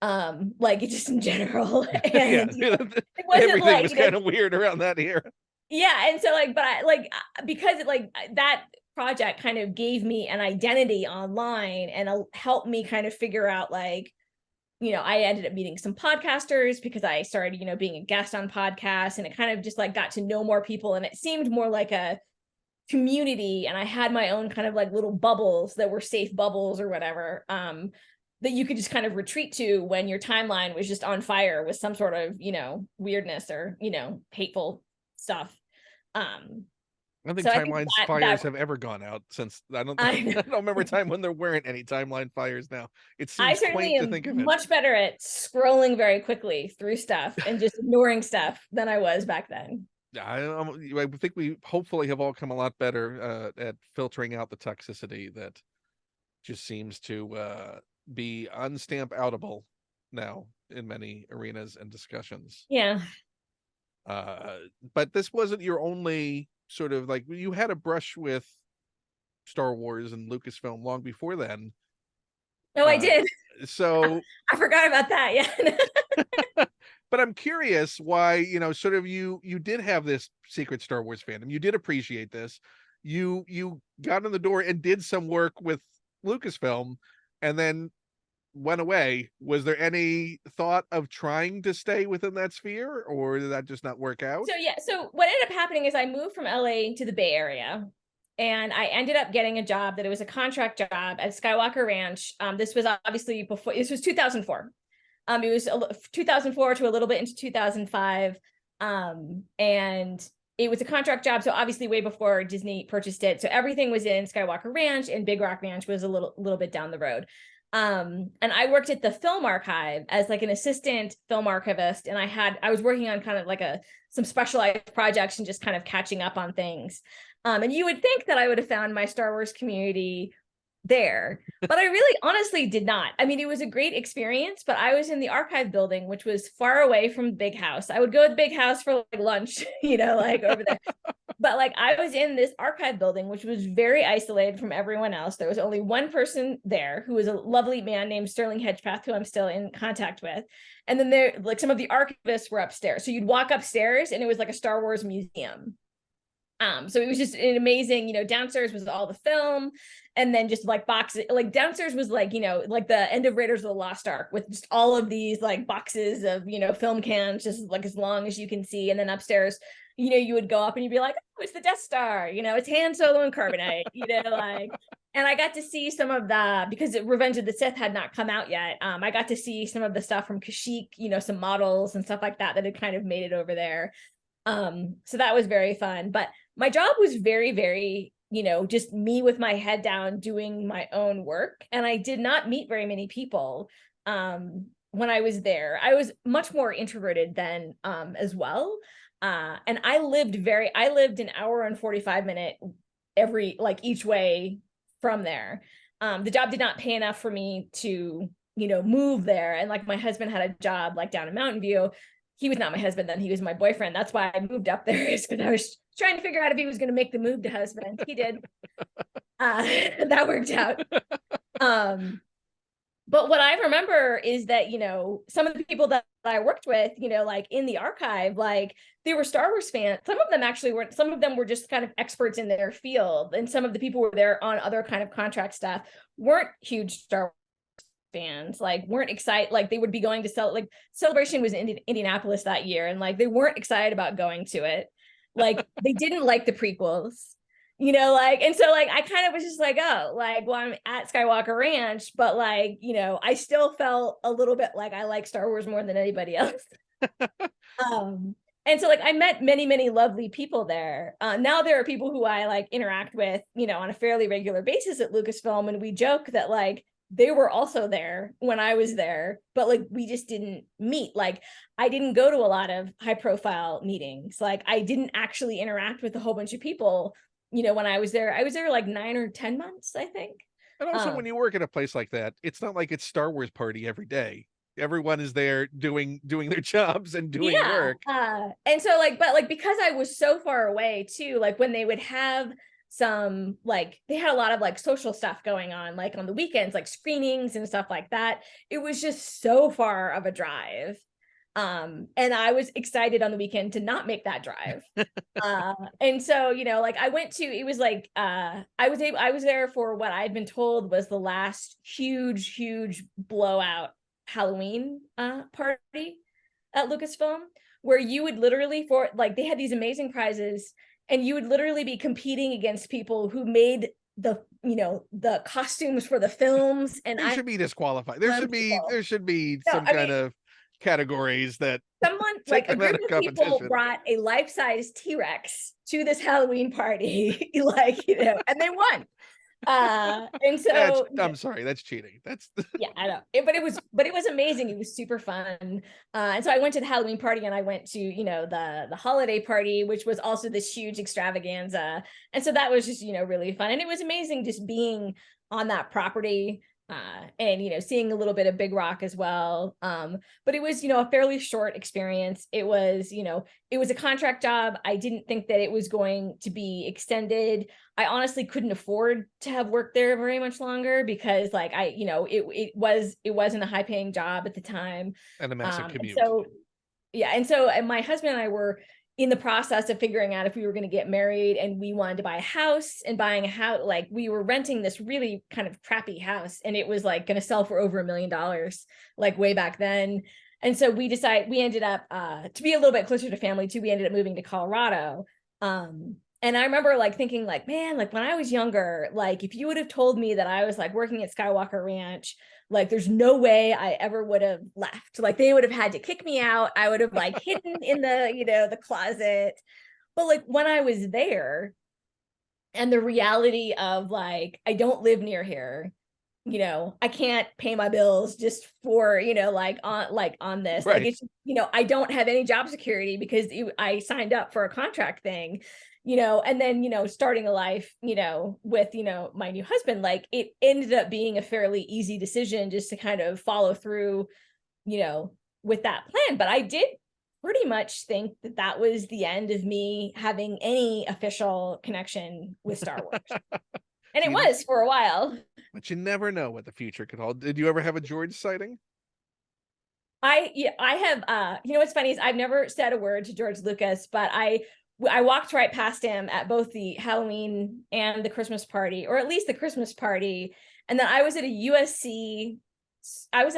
Like just in general. Yeah, And it wasn't everything like, was kind of weird around that era. yeah. And so like, but I like because it like that project kind of gave me an identity online and helped me kind of figure out like, I ended up meeting some podcasters because I started, being a guest on podcasts and it kind of just like got to know more people and it seemed more like a community and I had my own kind of like little bubbles that were safe bubbles or whatever that you could just kind of retreat to when your timeline was just on fire with some sort of weirdness or hateful stuff. I don't think So I think timelines that fires have ever gone out since I don't I I don't remember a time when there weren't any timeline fires now. It I seems certainly quaint to am think of it. much better at scrolling very quickly through stuff and just ignoring stuff than I was back then. I think we hopefully have all come a lot better at filtering out the toxicity that just seems to be unstamp outable now in many arenas and discussions. Yeah. But this wasn't your only sort of like you had a brush with Star Wars and Lucasfilm long before then. Oh, I did. So I forgot about that. Yeah. but I'm curious why, sort of you did have this secret Star Wars fandom. You did appreciate this. You got in the door and did some work with Lucasfilm and then went away. Was there any thought of trying to stay within that sphere, or did that just not work out? So yeah, so what ended up happening is I moved from LA to the Bay Area, and I ended up getting a job that it was a contract job at Skywalker Ranch. This was obviously before, this was 2004. It was 2004 to a little bit into 2005. And it was a contract job, so obviously way before Disney purchased it. So everything was in Skywalker Ranch, and Big Rock Ranch was a little bit down the road. And I worked at the film archive as like an assistant film archivist, and I was working on kind of like some specialized projects and just kind of catching up on things. And you would think that I would have found my Star Wars community there, but I really honestly did not. I mean, it was a great experience, but I was in the archive building, which was far away from the big house. I would go to the big house for like lunch, like over there. But like I was in this archive building, which was very isolated from everyone else. There was only one person there, who was a lovely man named Sterling Hedgepath, who I'm still in contact with. And then there, like, some of the archivists were upstairs. So you'd walk upstairs and it was like a Star Wars museum. So it was just an amazing, downstairs was all the film, and then just like boxes, like downstairs was like, like the end of Raiders of the Lost Ark, with just all of these like boxes of, film cans, just like as long as you can see. And then upstairs, you would go up and you'd be like, oh, it's the Death Star, it's Han Solo and Carbonite, like, and I got to see some of because Revenge of the Sith had not come out yet. I got to see some of the stuff from Kashyyyk, some models and stuff like that had kind of made it over there. So that was very fun, but my job was very, very, just me with my head down doing my own work. And I did not meet very many people when I was there. I was much more introverted then as well. And I lived an hour and 45 minute each way from there. The job did not pay enough for me to, move there. And like my husband had a job like down in Mountain View. He was not my husband then, he was my boyfriend. That's why I moved up there, is because I was trying to figure out if he was going to make the move to husband. He did. That worked out. But what I remember is that, some of the people that I worked with, like in the archive, like they were Star Wars fans. Some of them actually weren't. Some of them were just kind of experts in their field. And some of the people who were there on other kind of contract stuff weren't huge Star Wars fans, like weren't excited, like they would be going to Celebration was in Indianapolis that year, and like they weren't excited about going to it, like they didn't like the prequels, and so like I kind of was just like, oh, like, well, I'm at Skywalker Ranch, but like, I still felt a little bit like I like Star Wars more than anybody else. And so like I met many, many lovely people there. Now there are people who I like interact with, on a fairly regular basis at Lucasfilm, and we joke that like they were also there when I was there, but like we just didn't meet. Like I didn't go to a lot of high profile meetings. Like I didn't actually interact with a whole bunch of people, when I was there. I was there like 9 or 10 months, I think. And also when you work at a place like that, it's not like it's Star Wars party every day. Everyone is there doing their jobs and doing work. And so like, but like, because I was so far away too, like when they would have some, like they had a lot of like social stuff going on, like on the weekends, like screenings and stuff like that. It was just so far of a drive. And I was excited on the weekend to not make that drive. And so, like I went to, it was like, I was there for what I'd been told was the last huge blowout Halloween party at Lucasfilm, where you would literally, for like, they had these amazing prizes, and you would literally be competing against people who made the costumes for the films. And they should be disqualified. There should be some kind of categories that someone like a group of people brought a life-size T-Rex to this Halloween party, and they won. And so I'm sorry, that's cheating. That's yeah, I know. But it was amazing. It was super fun. And so I went to the Halloween party, and I went to, the holiday party, which was also this huge extravaganza. And so that was just, really fun. And it was amazing just being on that property. and seeing a little bit of Big Rock as well. But it was a fairly short experience. It was it was a contract job. I didn't think that it was going to be extended. I honestly couldn't afford to have worked there very much longer because like it wasn't a high paying job at the time, and a massive commute. And my husband and I were in the process of figuring out if we were going to get married, and we wanted to buy a house. And buying a house, like we were renting this really kind of crappy house, and it was like going to sell for over $1 million, like way back then. And so we ended up to be a little bit closer to family too. We ended up moving to Colorado. And I remember like thinking like, man, like when I was younger, like if you would have told me that I was like working at Skywalker Ranch, like there's no way I ever would have left. Like they would have had to kick me out. I would have like hidden in the closet. But like when I was there, and the reality of like, I don't live near here, I can't pay my bills just for, on this, right. Like, it's, I don't have any job security because I signed up for a contract thing, and then, starting a life, with, my new husband, like it ended up being a fairly easy decision just to kind of follow through, with that plan. But I did pretty much think that that was the end of me having any official connection with Star Wars. And it was for a while. But you never know what the future could hold. Did you ever have a George sighting? I have, what's funny is I've never said a word to George Lucas, but I walked right past him at both the Halloween and the Christmas party, or at least the Christmas party. And then I was at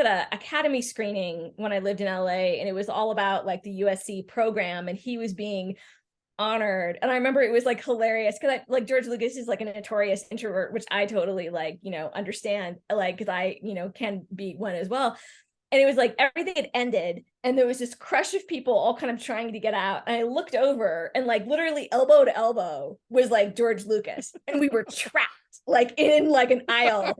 an Academy screening when I lived in LA, and it was all about like the USC program, and he was being honored. And I remember it was like hilarious because like George Lucas is like a notorious introvert, which I totally like, understand, like, because I, can be one as well. And it was like everything had ended, and there was this crush of people all kind of trying to get out. And I looked over, and like literally elbow to elbow was like George Lucas, and we were trapped like in like an aisle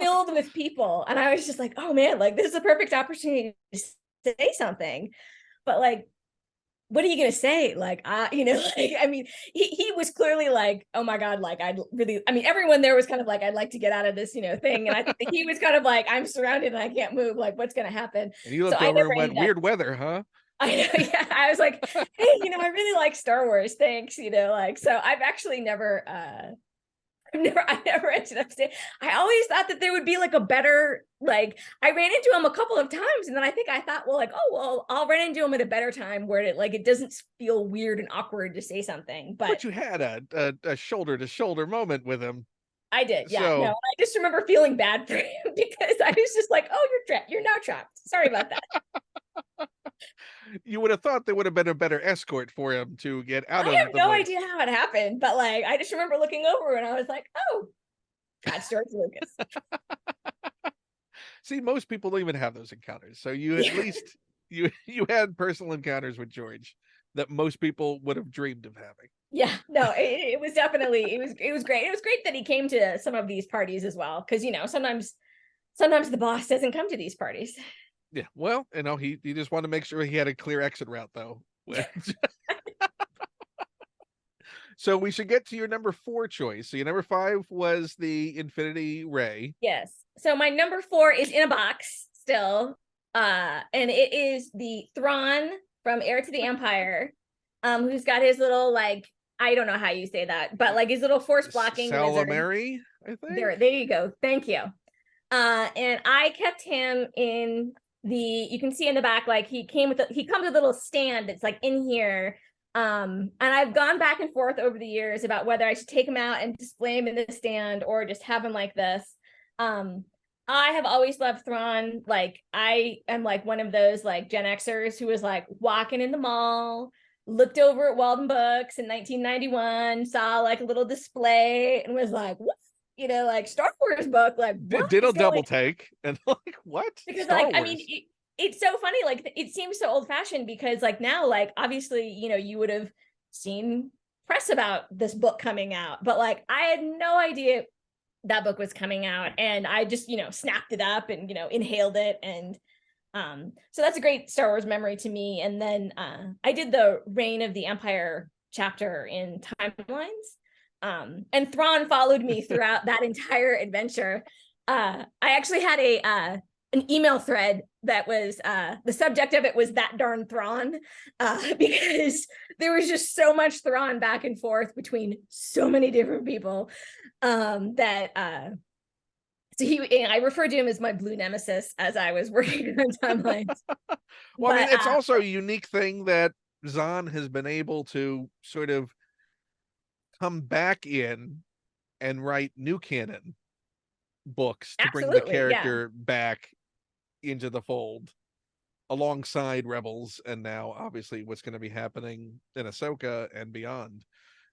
filled with people. And I was just like, oh man, like this is a perfect opportunity to say something. But like, what are you going to say? Like, like, I mean, he was clearly like, oh my God, like, everyone there was kind of like, I'd like to get out of this, thing. And I think he was kind of like, I'm surrounded and I can't move. Like, what's going to happen? And you looked over and went, weird weather, huh? I know, yeah. I was like, hey, I really like Star Wars. Thanks. Like, so I've actually I never ended up staying. I always thought that there would be like a better, like I ran into him a couple of times, and then I think I thought, well, like, oh, well, I'll run into him at a better time where it doesn't feel weird and awkward to say something. But you had a shoulder to shoulder moment with him. I did, yeah. No, I just remember feeling bad for him because I was just like, oh, you're now trapped. Sorry about that. You would have thought there would have been a better escort for him to get out of. I have no idea how it happened, but like I just remember looking over and I was like, oh, that's George Lucas. See, most people don't even have those encounters. So you at least you had personal encounters with George that most people would have dreamed of having. Yeah, no, it was definitely, it was great. It was great that he came to some of these parties as well, because sometimes the boss doesn't come to these parties. Yeah, well, he just wanted to make sure he had a clear exit route, though. So we should get to your number 4 choice. So your number 5 was the Infinity Ray. Yes. So my number 4 is in a box still, and it is the Thrawn from Heir to the Empire, who's got his little like, I don't know how you say that, but like his little force blocking Salamary, I think. There you go. Thank you. And I kept him in you can see in the back, like he comes with a little stand that's like in here. And I've gone back and forth over the years about whether I should take him out and display him in the stand or just have him like this. I have always loved Thrawn. Like I am like one of those like Gen Xers who was like walking in the mall, looked over at Walden Books in 1991, saw like a little display and was like, what? Like Star Wars book, like did a double take and like what? Because Star like Wars. I mean it's so funny, like it seems so old-fashioned because like now, like obviously you would have seen press about this book coming out, but like I had no idea that book was coming out, and I just snapped it up and inhaled it, and so that's a great Star Wars memory to me. And then I did the Reign of the Empire chapter in Timelines. And Thrawn followed me throughout that entire adventure. I actually had an email thread that was the subject of it was that darn Thrawn, because there was just so much Thrawn back and forth between so many different people, that so I referred to him as my blue nemesis as I was working on timelines. Well, I mean, But it's also a unique thing that Zahn has been able to sort of come back in and write new canon books to bring the absolutely, yeah. character back into the fold alongside Rebels, and now obviously what's going to be happening in Ahsoka and beyond.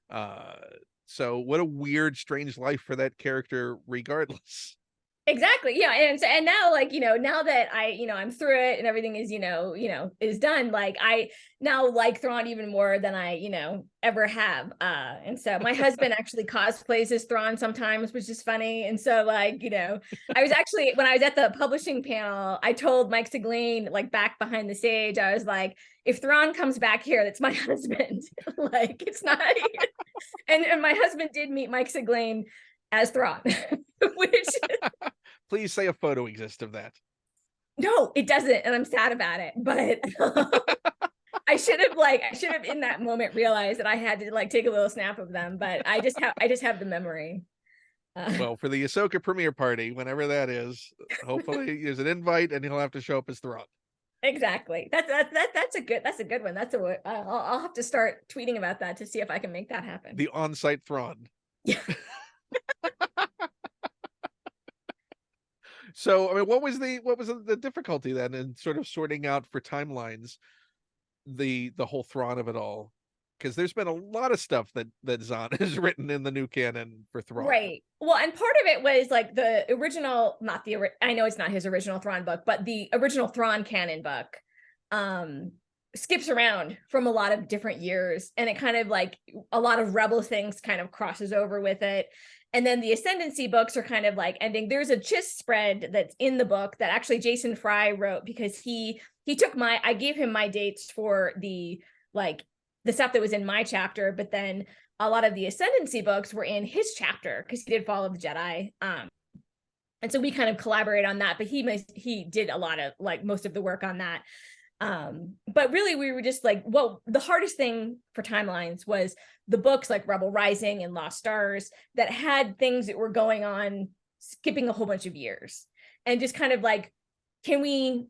Uh, so what a weird, strange life for that character, regardless. Exactly. Yeah. And now, like, now that I'm through it and everything is, is done, like I now like Thrawn even more than I, ever have. And so my husband actually cosplays as Thrawn sometimes, which is funny. And so, like, I was actually, when I was at the publishing panel, I told Mike Siglain, like, back behind the stage, I was like, if Thrawn comes back here, that's my husband. Like, it's not. And my husband did meet Mike Siglain as Thrawn, which Please say a photo exists of that. no, it doesn't, and I'm sad about it. But I should have in that moment realized that I had to like take a little snap of them. But I just have the memory. Well, for the Ahsoka premiere party, whenever that is, hopefully there's an invite and he'll have to show up as Thrawn. Exactly. That's a good one. I'll have to start tweeting about that to see if I can make that happen. The on-site Thrawn. Yeah. So, I mean, what was the difficulty then in sort of sorting out for timelines the whole Thrawn of it all? Because there's been a lot of stuff that Zahn has written in the new canon for Thrawn. Right. Well, and part of it was like the original, I know it's not his original Thrawn book, but the original Thrawn canon book skips around from a lot of different years, and it kind of like a lot of Rebel things kind of crosses over with it. And then the Ascendancy books are kind of like ending. There's a gist spread that's in the book that actually Jason Fry wrote, because he took I gave him my dates for the stuff that was in my chapter, but then a lot of the Ascendancy books were in his chapter because he did Fall of the Jedi. And so we kind of collaborate on that, but he did a lot of like most of the work on that. But really we were just like, well, the hardest thing for timelines was the books like Rebel Rising and Lost Stars that had things that were going on, skipping a whole bunch of years, and just kind of like, can we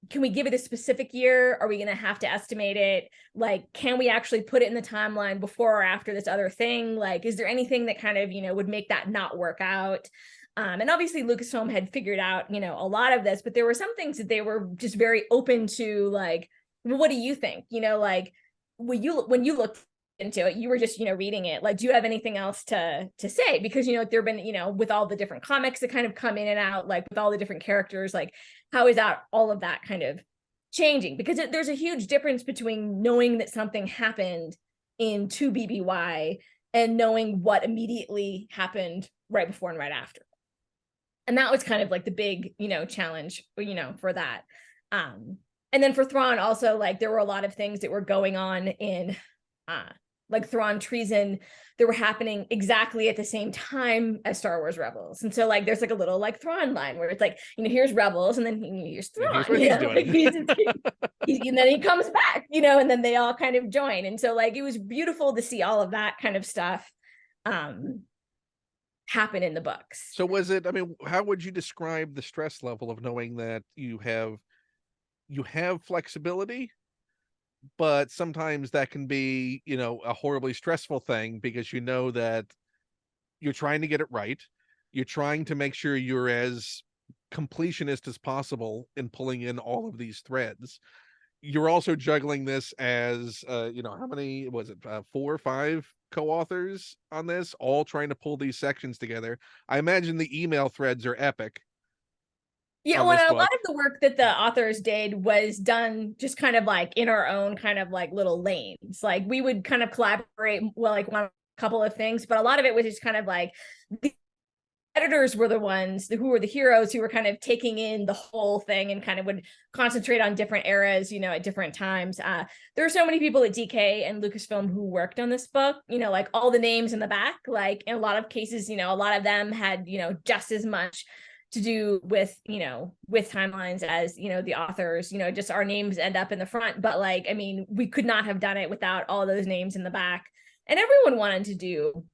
give it a specific year? Are we going to have to estimate it? Like, can we actually put it in the timeline before or after this other thing? Like, is there anything that kind of, would make that not work out? And obviously Lucasfilm had figured out, a lot of this, but there were some things that they were just very open to, like, well, what do you think? Like when you looked into it, you were just, reading it. Like, do you have anything else to say? Because, there've been, with all the different comics that kind of come in and out, like with all the different characters, like how is that, all of that kind of changing? Because there's a huge difference between knowing that something happened in 2BBY and knowing what immediately happened right before and right after. And that was kind of like the big, challenge, for that. And then for Thrawn also, like there were a lot of things that were going on in like Thrawn treason that were happening exactly at the same time as Star Wars Rebels. And so like there's like a little like Thrawn line where it's like, here's Rebels and then here's Thrawn. Here's what he's doing. Like and then he comes back, and then they all kind of join. And so like it was beautiful to see all of that kind of stuff happen in the books. So was it, I mean, how would you describe the stress level of knowing that you have flexibility, but sometimes that can be, a horribly stressful thing, because you know that you're trying to get it right. You're trying to make sure you're as completionist as possible in pulling in all of these threads. You're also juggling this as, how many was it? 4 or 5 co-authors on this, all trying to pull these sections together. I imagine the email threads are epic. Yeah, well, a lot of the work that the authors did was done just kind of like in our own kind of like little lanes. Like we would kind of collaborate, well, like one couple of things, but a lot of it was just kind of like the editors were the ones who were the heroes who were kind of taking in the whole thing and kind of would concentrate on different eras, at different times. There are so many people at DK and Lucasfilm who worked on this book, like all the names in the back, like in a lot of cases, a lot of them had, just as much to do with, with timelines as, the authors, just our names end up in the front. But like, I mean, we could not have done it without all those names in the back. And everyone wanted to do,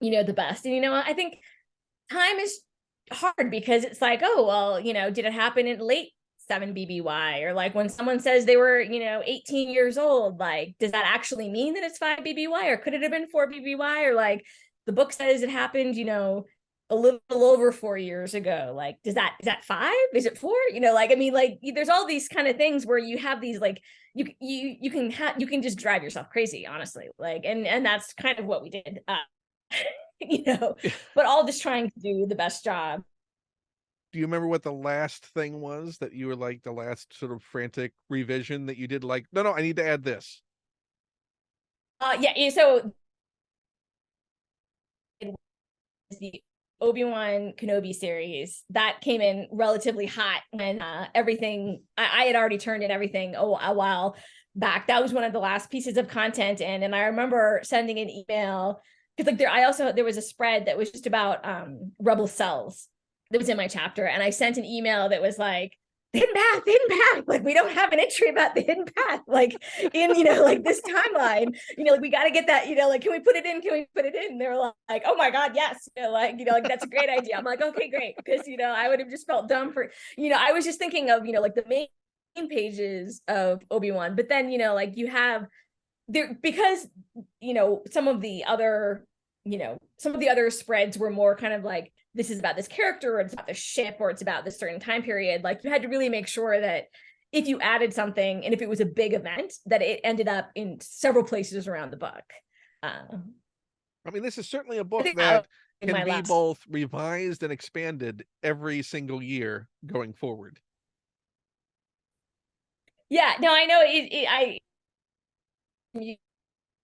the best. And, I think time is hard because it's like, oh, well, did it happen in late 7 BBY? Or like when someone says they were, 18 years old, like, does that actually mean that it's 5 BBY? Or could it have been 4 BBY? Or like the book says it happened, a little over 4 years ago. Like, is that 5? Is it 4? Like, I mean, like, there's all these kind of things where you have these, like, you can just drive yourself crazy, honestly. Like, and that's kind of what we did. But all just trying to do the best job. Do you remember what the last thing was that you were like, the last sort of frantic revision that you did? Like, no, I need to add this. Yeah. So the Obi-Wan Kenobi series that came in relatively hot when everything I had already turned in everything a while back. That was one of the last pieces of content in, and I remember sending an email because like there was a spread that was just about rebel cells that was in my chapter, and I sent an email that was like, the hidden path, like we don't have an entry about the hidden path, like in, like this timeline, like we got to get that, like, can we put it in? And they were like, oh my God, yes, like that's a great idea. I'm like, okay, great, because I would have just felt dumb for, I was just thinking of, like the main pages of Obi-Wan, but then like you have there, because some of the other spreads were more kind of like, this is about this character, or it's about the ship, or it's about this certain time period. Like you had to really make sure that if you added something and if it was a big event, that it ended up in several places around the book. I mean, this is certainly a book that can be both revised and expanded every single year going forward. Yeah, no, I know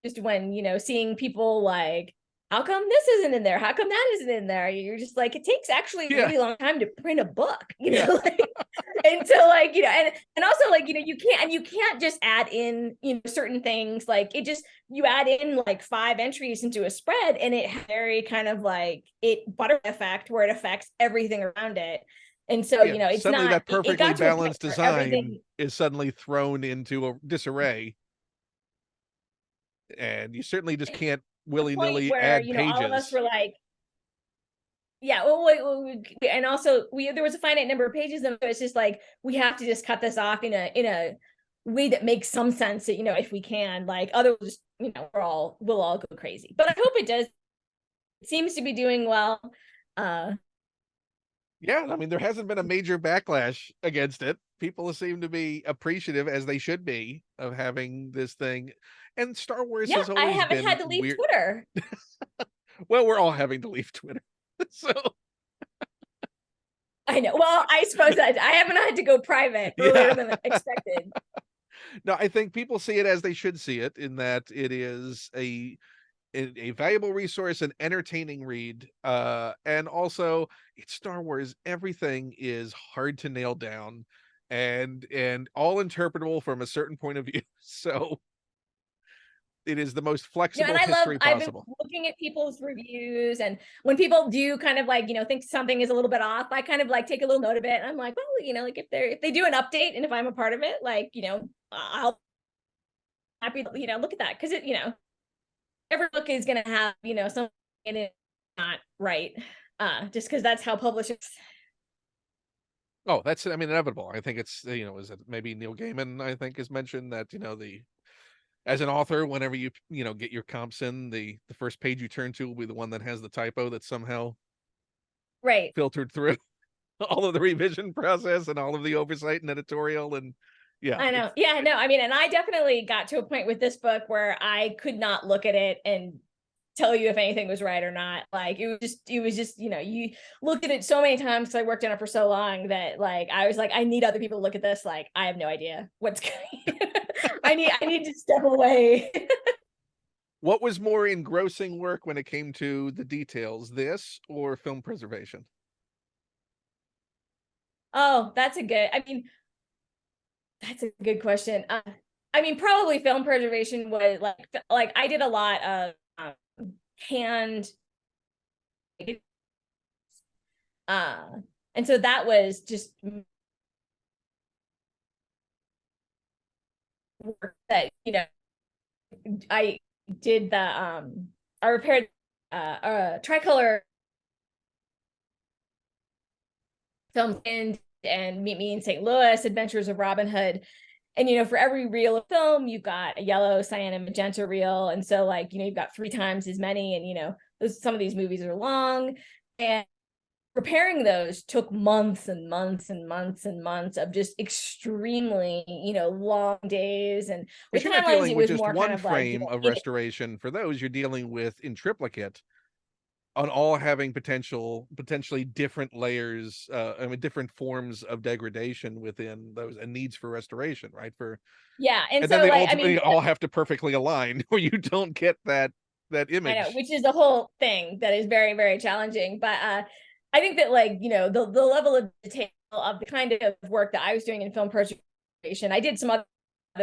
just when, seeing people like, how come this isn't in there? How come that isn't in there? You're just like, it takes actually a really long time to print a book, like, and so like, and also like, you can't just add in, certain things. Like it just, you add in like 5 entries into a spread and it very kind of like butterfly effect where it affects everything around it. And so, it's suddenly not that perfectly balanced design is suddenly thrown into a disarray. And you certainly just can't willy-nilly add pages. All of us were like, yeah, and also there was a finite number of pages, and it's just like, we have to just cut this off in a way that makes some sense, that, if we can, like, otherwise, we'll all go crazy. But I hope it does. It seems to be doing well. Yeah, I mean, there hasn't been a major backlash against it. People seem to be appreciative, as they should be, of having this thing. And Star Wars has always been I haven't had to leave Twitter. Well, we're all having to leave Twitter. So I know. Well, I suppose I haven't had to go private earlier than expected. No, I think people see it as they should see it, in that it is a valuable resource, an entertaining read, and also it's Star Wars. Everything is hard to nail down and all interpretable from a certain point of view. So it is the most flexible history possible. I've been looking at people's reviews, and when people do kind of like, think something is a little bit off, I kind of like take a little note of it. And I'm like, well, like if they do an update and if I'm a part of it, like, I'll happy to, look at that. Cause it, every book is going to have, something in it not right. Just because that's how publishers. Oh, that's, I mean, inevitable. I think it's, is it maybe Neil Gaiman, I think, has mentioned that, as an author, whenever you get your comps in, the first page you turn to will be the one that has the typo that somehow filtered through all of the revision process and all of the oversight and editorial. And yeah, I know. Yeah, no, I mean, and I definitely got to a point with this book where I could not look at it and tell you if anything was right or not. Like it was just, you looked at it so many times because I worked on it for so long that like I was like, I need other people to look at this. Like I have no idea what's going. I need to step away. What was more engrossing work when it came to the details, this or film preservation? Oh, that's a good question. I mean, probably film preservation was like I did a lot of hand And so that was just work that, I did I repaired tricolor film and Meet Me in St. Louis, Adventures of Robin Hood. And for every reel of film, you've got a yellow, cyan, and magenta reel. And so you've got 3 times as many. And some of these movies are long. And repairing those took months and months and months and months of just extremely, long days. And Because with you're not timelines, dealing it with was just more one kind of frame of restoration for those. You're dealing with in triplicate on all having potentially different layers, different forms of degradation within those and needs for restoration, right? yeah. And And so then they ultimately all have to perfectly align, or you don't get that image. I know, which is a whole thing that is very, very challenging. But I think that the level of detail of the kind of work that I was doing in film preservation, I did some other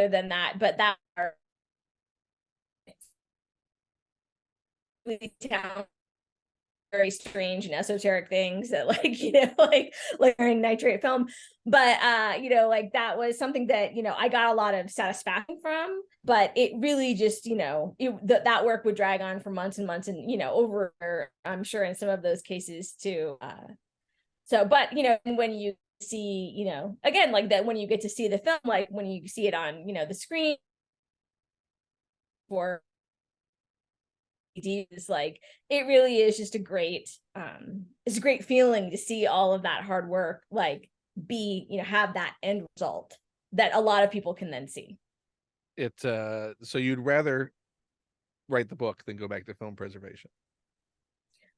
than that, but that are really very strange and esoteric things that like wearing nitrate film. But that was something that I got a lot of satisfaction from, but it really just that work would drag on for months and months, and over, I'm sure, in some of those cases too. But when you see, again, like that, when you get to see the film, like when you see it on the screen for is it really is just a great it's a great feeling to see all of that hard work have that end result that a lot of people can then see. So you'd rather write the book than go back to film preservation?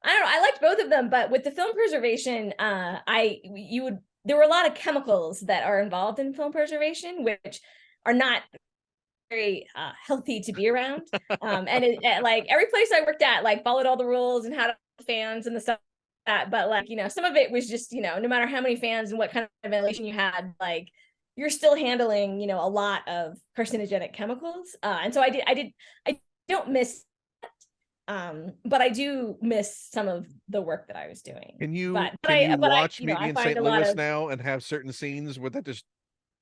I don't know, I liked both of them, but with the film preservation, there were a lot of chemicals that are involved in film preservation, which are not very healthy to be around. And every place I worked at followed all the rules and had fans and the stuff like that. But some of it was just no matter how many fans and what kind of ventilation you had, you're still handling a lot of carcinogenic chemicals. And so I don't miss that, but I do miss some of the work that I was doing. Can you I watch Meet Me I in find St. a lot Louis of now and have certain scenes where that just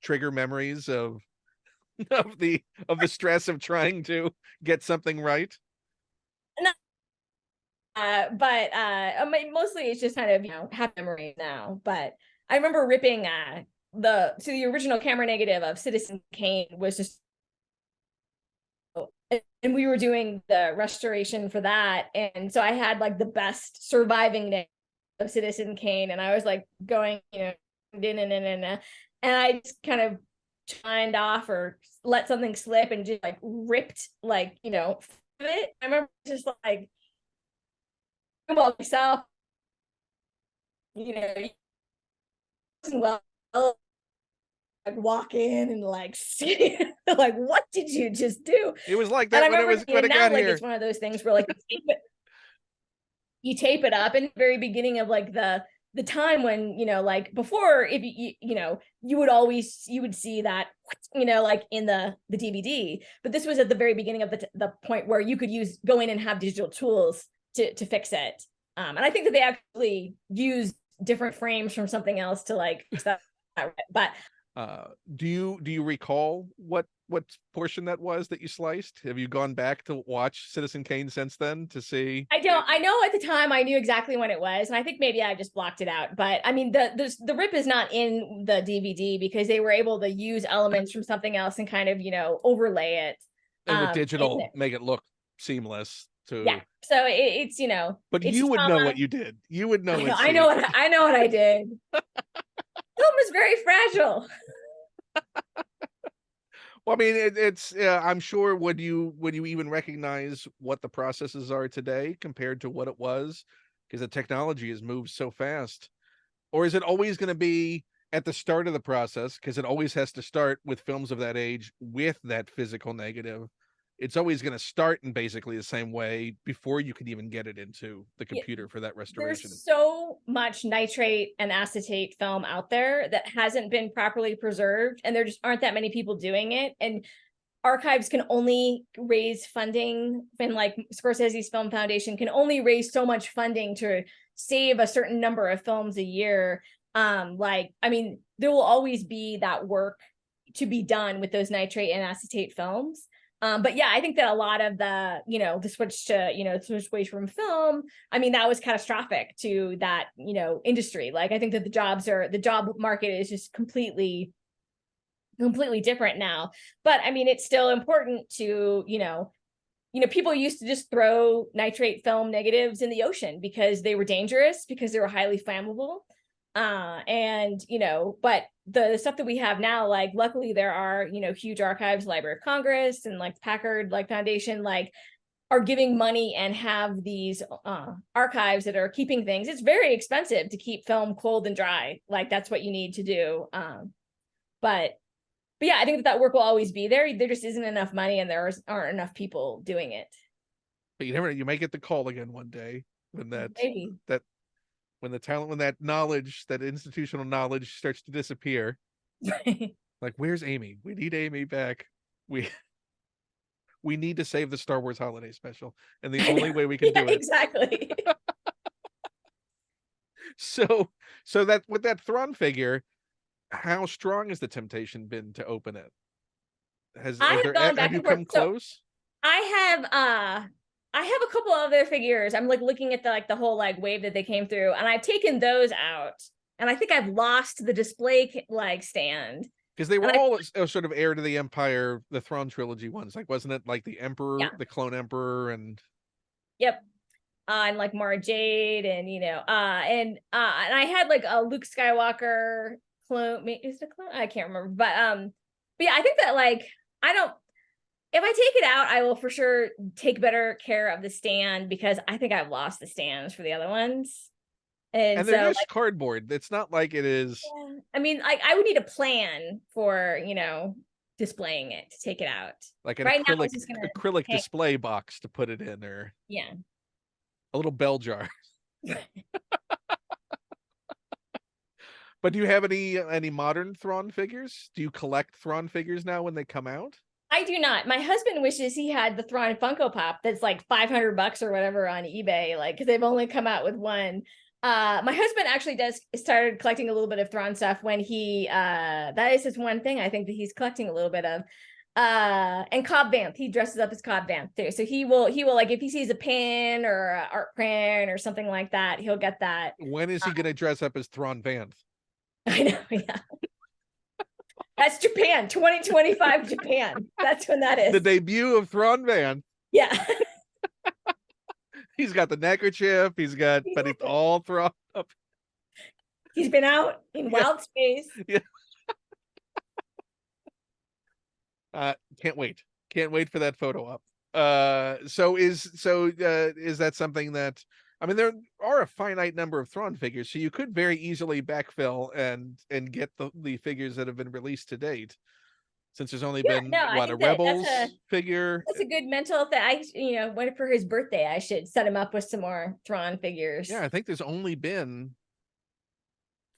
trigger memories of the stress of trying to get something right? Mostly it's just kind of have memory now. But I remember ripping the original camera negative of Citizen Kane was just, and we were doing the restoration for that, and so I had the best surviving negative of Citizen Kane, and I was going and I just kind of shined off or let something slip and just ripped it. I remember just about myself, well, walk in and see, what did you just do? It was like And that I when remember it now got here. it's one of those things where you tape it up in the very beginning of the time when before, if you would see that in the DVD, but this was at the very beginning of the point where you could go in and have digital tools to fix it. And I think that they actually used different frames from something else to stuff. But do you recall what portion that was that you sliced? Have you gone back to watch Citizen Kane since then to see? I don't. I know at the time I knew exactly when it was, and I think maybe I just blocked it out. But I mean, the rip is not in the DVD because they were able to use elements from something else and kind of overlay it. And with digital, make it look seamless too. Yeah. So it's But it's you would know trauma. what you did. You would know. I know what I did. Film is very fragile. Well, I mean, it's I'm sure would you even recognize what the processes are today compared to what it was, because the technology has moved so fast? Or is it always going to be at the start of the process, because it always has to start with films of that age with that physical negative? It's always going to start in basically the same way before you can even get it into the computer for that restoration. There's so much nitrate and acetate film out there that hasn't been properly preserved, and there just aren't that many people doing it. And archives can only raise funding, and Scorsese's Film Foundation can only raise so much funding to save a certain number of films a year, like, I mean, there will always be that work to be done with those nitrate and acetate films. But yeah, I think that a lot of the, the switch to, switch away from film, I mean, that was catastrophic to that, industry. Like, I think that the job market is just completely different now. But I mean, it's still important to, people used to just throw nitrate film negatives in the ocean because they were dangerous, because they were highly flammable. And but the stuff that we have now, like, luckily there are, huge archives, Library of Congress and like Packard like Foundation, like, are giving money and have these archives that are keeping things. It's very expensive to keep film cold and dry. Like, that's what you need to do. But yeah, I think that work will always be there. There just isn't enough money, and there aren't enough people doing it. But you never know, you might get the call again one day when Maybe. when the talent, when that knowledge, that institutional knowledge starts to disappear. Like, where's Amy? We need Amy back. We need to save the Star Wars holiday special, and the only way we can do it. Exactly. So that with that Thrawn figure, how strong has the temptation been to open it? Have you come close? I have a couple other figures. I'm like looking at the whole like wave that they came through, and I've taken those out, and I think I've lost the display like stand, because they were all sort of heir to the Empire, the Thrawn trilogy ones. Like, wasn't it like the Emperor, yeah. the Clone Emperor, and yep, and like Mara Jade, and and I had like a Luke Skywalker clone. Is it a clone? I can't remember, but yeah, I think that like if I take it out, I will for sure take better care of the stand, because I think I've lost the stands for the other ones. And they're so, just like, cardboard. It's not like it is. yeah. I mean, like, I would need a plan for, displaying it to take it out. Like an Right now, acrylic it's just gonna acrylic hang. display box to put it in, or Yeah. a little bell jar. But do you have any modern Thrawn figures? Do you collect Thrawn figures now when they come out? I do not. My husband wishes he had the Thrawn Funko Pop that's like $500 or whatever on eBay, like, because they've only come out with one. My husband actually started collecting a little bit of Thrawn stuff when he that is his one thing I think that he's collecting a little bit of. And Cobb Vanth, he dresses up as Cobb Vanth too. So he will like, if he sees a pin or an art print or something like that, he'll get that. When is he gonna dress up as Thrawn Vanth? I know, yeah. That's Japan, 2025 Japan. That's when that is. The debut of Thrawn Vanth. Yeah. He's got the neckerchief. But it's all thrown up. He's been out in wild space. Yeah. Can't wait for that photo up. So is that something that, I mean, there are a finite number of Thrawn figures, so you could very easily backfill and get the figures that have been released to date, since there's only been a Rebels figure. That's a good mental thing. When for his birthday, I should set him up with some more Thrawn figures. Yeah, I think there's only been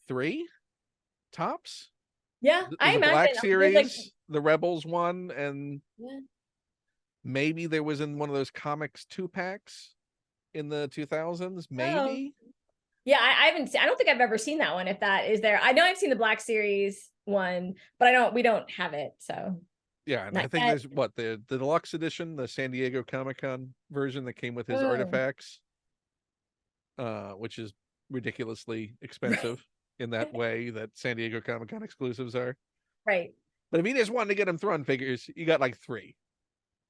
3 tops. Yeah, I imagine. Black Series, the Rebels one, and yeah. Maybe there was in one of those comics 2-packs in the 2000s, maybe. Oh. Yeah, I don't think I've ever seen that one, if that is there. I know I've seen the Black Series one, but we don't have it. So yeah, and I think there's the deluxe edition, the San Diego Comic-Con version that came with his artifacts, which is ridiculously expensive in that way that San Diego Comic-Con exclusives are. Right. But if you just wanted to get him Thrawn figures, you got like 3.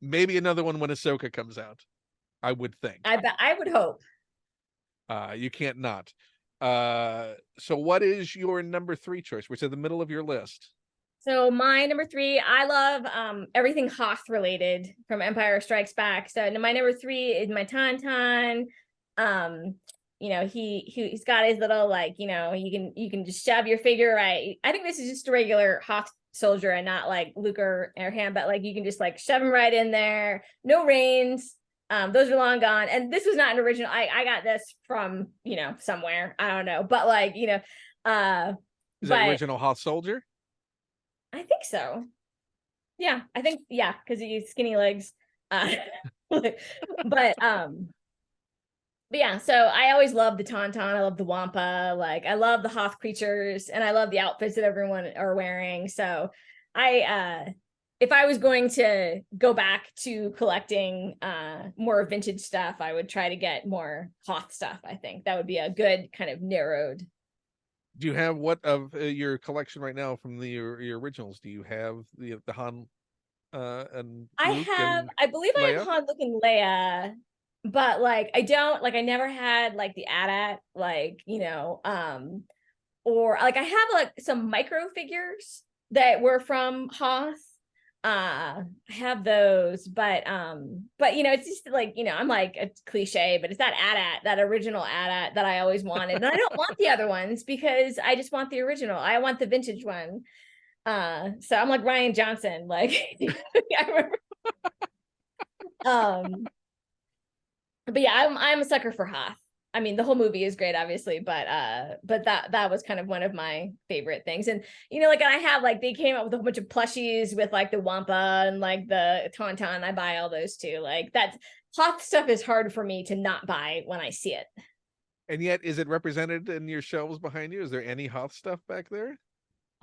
Maybe another one when Ahsoka comes out, I would think. I would hope. You can't not. So what is your number 3 choice? Which is the middle of your list? So my number 3, I love everything Hoth related from Empire Strikes Back. So my number 3 is my Tauntaun. He's got his little, like, you can just shove your figure right. I think this is just a regular Hoth soldier and not like Luke or Airham, but like you can just like shove him right in there. No reins. Those are long gone, and this was not an original. I got this from somewhere, I don't know, but like is that original Hoth soldier? I think so. Yeah, I think because he used skinny legs. But But yeah, so I always love the Tauntaun. I love the Wampa. Like I love the Hoth creatures, and I love the outfits that everyone are wearing. So I if I was going to go back to collecting more vintage stuff, I would try to get more Hoth stuff. I think that would be a good kind of narrowed. Do you have what of your collection right now from your originals? Do you have the Han and Luke and I believe I have Leia? Han, Luke, and Leia, but like I don't like I never had like the AT-AT, like or like I have like some micro figures that were from Hoth. I have those, but it's just like, I'm like a cliche, but it's that AT-AT, that original AT-AT that I always wanted. And I don't want the other ones because I just want the original. I want the vintage one. So I'm like Ryan Johnson, like I remember. Um, but yeah, I'm a sucker for Hoth. I mean, the whole movie is great, obviously, but that was kind of one of my favorite things. And like I have like they came out with a whole bunch of plushies with like the Wampa and like the Tauntaun. I buy all those too. Like that Hoth stuff is hard for me to not buy when I see it. And yet, is it represented in your shelves behind you? Is there any Hoth stuff back there?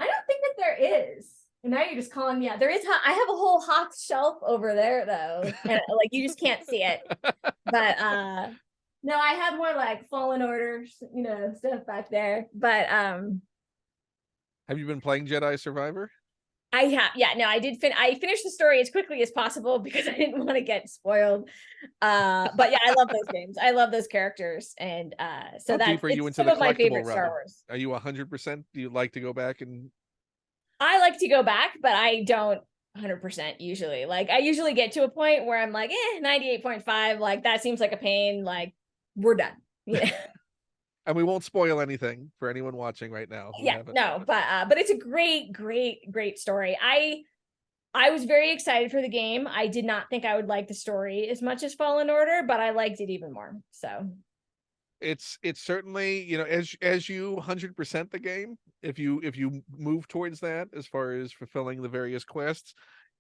I don't think that there is. And now you're just calling me out. There is. I have a whole Hoth shelf over there though, and like you just can't see it. But no, I have more like Fallen Orders, stuff back there. But Have you been playing Jedi Survivor? I have, yeah, no, I finished the story as quickly as possible because I didn't want to get spoiled. But yeah, I love those games. I love those characters. And so How deep are you it's into some the of my collectible favorite Star realm? Wars. Are you 100%? Do you like to go back and I like to go back, but I don't 100% usually. Like I usually get to a point where I'm like, 98.5, like that seems like a pain, like we're done. Yeah. and we won't spoil anything for anyone watching right now who Yeah, haven't. no, but it's a great story. I was very excited for the game. I did not think I would like the story as much as Fallen Order, but I liked it even more. So It's certainly, as you 100% the game, if you move towards that as far as fulfilling the various quests,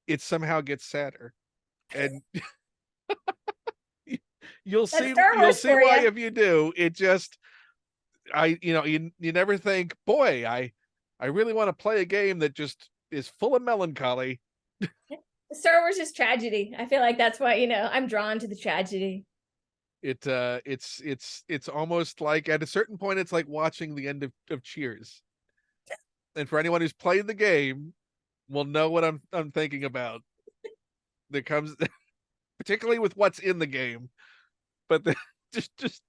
it somehow gets sadder. And you'll that's see Star you'll Wars see for why you. if you do. It just you never think, boy, I really want to play a game that just is full of melancholy. Star Wars is tragedy. I feel like that's why, I'm drawn to the tragedy. It's almost like at a certain point it's like watching the end of Cheers. And for anyone who's played the game will know what I'm thinking about. There comes particularly with what's in the game, but just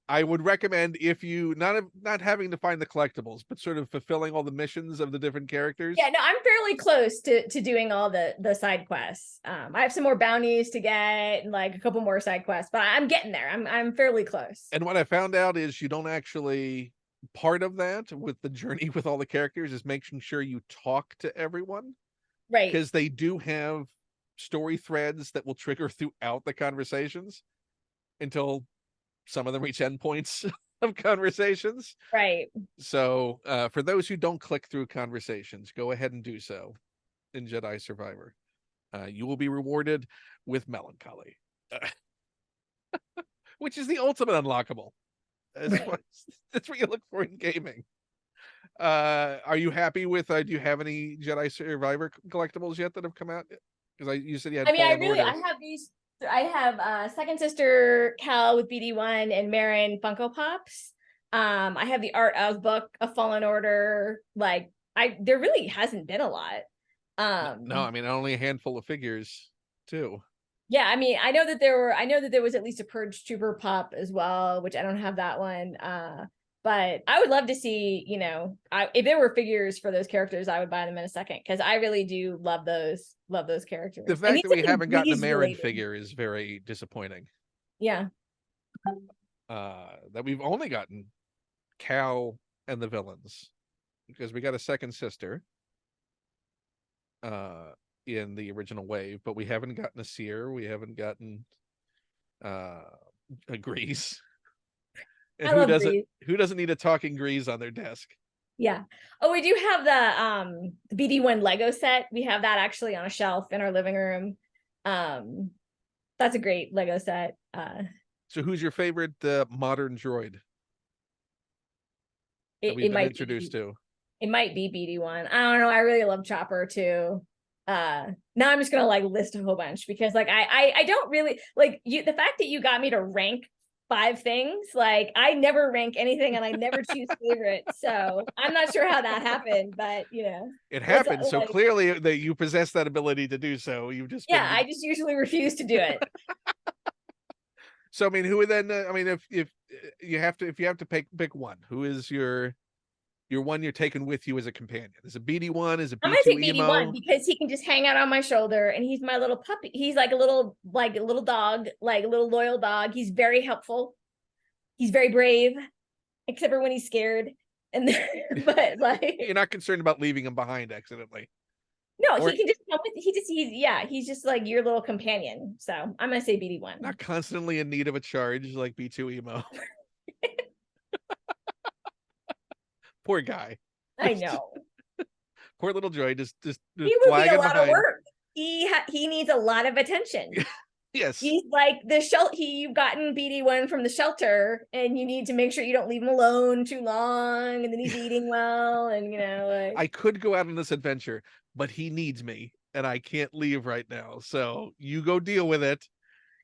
I would recommend, if you not having to find the collectibles, but sort of fulfilling all the missions of the different characters. Yeah, no, I'm fairly close to doing all the side quests. I have some more bounties to get and like a couple more side quests, but I'm getting there. I'm fairly close. And what I found out is you don't actually, part of that with the journey with all the characters is making sure you talk to everyone, Right. because they do have story threads that will trigger throughout the conversations until some of them reach endpoints of conversations. Right. So for those who don't click through conversations, go ahead and do so in Jedi Survivor. You will be rewarded with melancholy, which is the ultimate unlockable. That's what you look for in gaming. Are you happy with? Do you have any Jedi Survivor collectibles yet that have come out? Because you said you had I mean, Fallen Order. I have these. I have Second Sister Cal with BD1 and Marin Funko Pops. I have the Art of book of Fallen Order. Like, there really hasn't been a lot. No, I mean only a handful of figures too. Yeah, I mean, I know that there was at least a Purge Trooper pop as well, which I don't have that one. But I would love to see, if there were figures for those characters, I would buy them in a second because I really do love those characters. The And fact he's that we like haven't gotten a Grease Marin related. figure is very disappointing. Yeah. That we've only gotten Cal and the villains, because we got a second sister in the original wave, but we haven't gotten a Seer, we haven't gotten a Grease. And I love Grease. who doesn't need a talking Grease on their desk? Yeah. Oh, we do have the BD1 Lego set. We have that actually on a shelf in our living room. That's a great Lego set. So who's your favorite modern droid that It, we've it been might introduced be to? it might be BD1. I don't know. I really love Chopper too. Now I'm just gonna like list a whole bunch because like I don't really like you. The fact that you got me to rank 5 things, like I never rank anything and I never choose favorites. So I'm not sure how that happened, but It it's happened so like, clearly that you possess that ability to do so. You've just yeah, been I just usually refuse to do it. so. I mean, who would then? I mean, if you have to, if you have to pick one, who is your one you're taking with you as a companion? Is it BD1? Is it I'm gonna B2 take BD1 emo? because he can just hang out on my shoulder and he's my little puppy. He's like a little dog, like a little loyal dog. He's very helpful. He's very brave, except for when he's scared. And then, but like You're not concerned about leaving him behind accidentally, no, or he can just come with he's just like your little companion. So I'm gonna say BD1. not constantly in need of a charge like B2 emo. Poor guy. I know. Poor little droid just He would be a flagging lot of behind. work. He needs a lot of attention. Yes. He's like the shelter. You've gotten BD1 from the shelter, and you need to make sure you don't leave him alone too long. And then he's eating well, and like I could go out on this adventure, but he needs me, and I can't leave right now. So you go deal with it.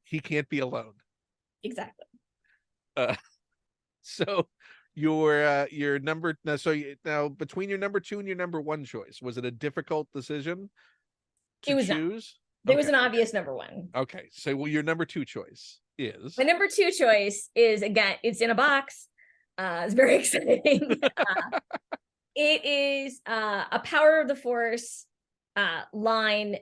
He can't be alone. exactly. Uh, so your number now. So now between your number 2 and your number 1 choice, was it a difficult decision to It was not. choose? There was Okay. an obvious number 1. Okay. So well, your number 2 choice is My number 2 choice is, again, it's in a box. It's very exciting. It is a Power of the Force line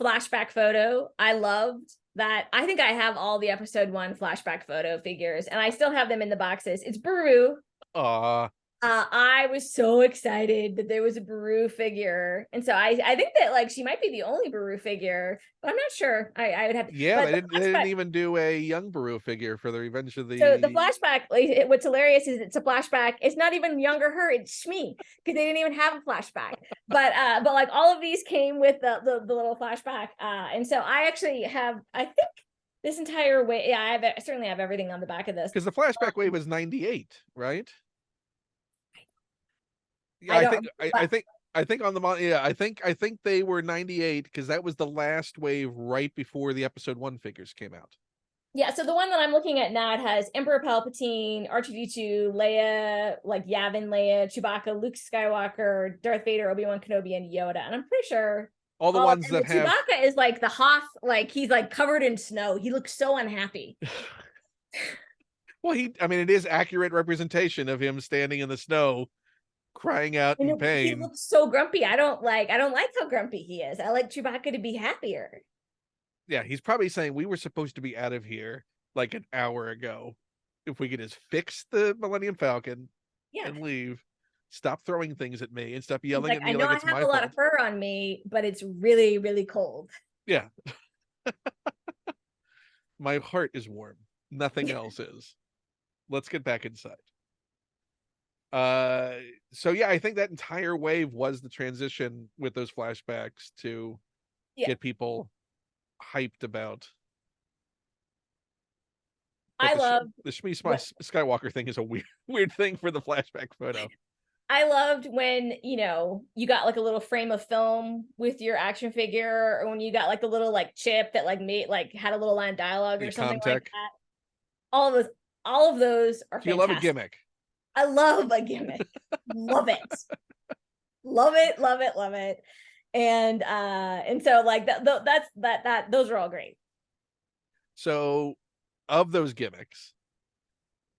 flashback photo. I loved that. I think I have all the episode 1 flashback photo figures, and I still have them in the boxes. It's Baru. uh I was so excited that there was a Baru figure, and so I think that like she might be the only Baru figure, but I'm not sure. I would have to, yeah, but they didn't even do a young Baru figure for the Revenge of so the the flashback, like, what's hilarious is it's a flashback. It's not even younger her, it's Shmi, because they didn't even have a flashback. But like all of these came with the little flashback. And so I actually have, I think this entire way, yeah, I certainly have everything on the back of this. because the flashback wave was 98, right? Yeah, I don't I think on the yeah, I think they were 98 because that was the last wave right before the episode 1 figures came out. Yeah, so the one that I'm looking at now, it has Emperor Palpatine, R2-D2, Leia, like Yavin Leia, Chewbacca, Luke Skywalker, Darth Vader, Obi-Wan Kenobi, and Yoda. And I'm pretty sure All the ones and that the have Chewbacca is like the Hoth, like he's like covered in snow. He looks so unhappy. well, I mean, it is accurate representation of him standing in the snow, crying out in He pain. looks so grumpy. I don't like how grumpy he is. I like Chewbacca to be happier. Yeah, he's probably saying we were supposed to be out of here like an hour ago. If we could just fix the Millennium Falcon Yeah. and leave, stop throwing things at me and stop He's yelling like, at I me know like I it's have my a lot fault. of fur on me, but it's really, really cold. Yeah. My heart is warm. Nothing else is. Let's get back inside. So yeah, I think that entire wave was the transition with those flashbacks to get people hyped about. But I love the Shmi what Skywalker thing is a weird thing for the flashback photo. I loved when, you got like a little frame of film with your action figure, or when you got like a little like chip that like made like had a little line of dialogue or something like that. All of those are Do you love a fantastic. gimmick? I love a gimmick. Love it. Love it, love it, love it. And so like those are all great. So of those gimmicks,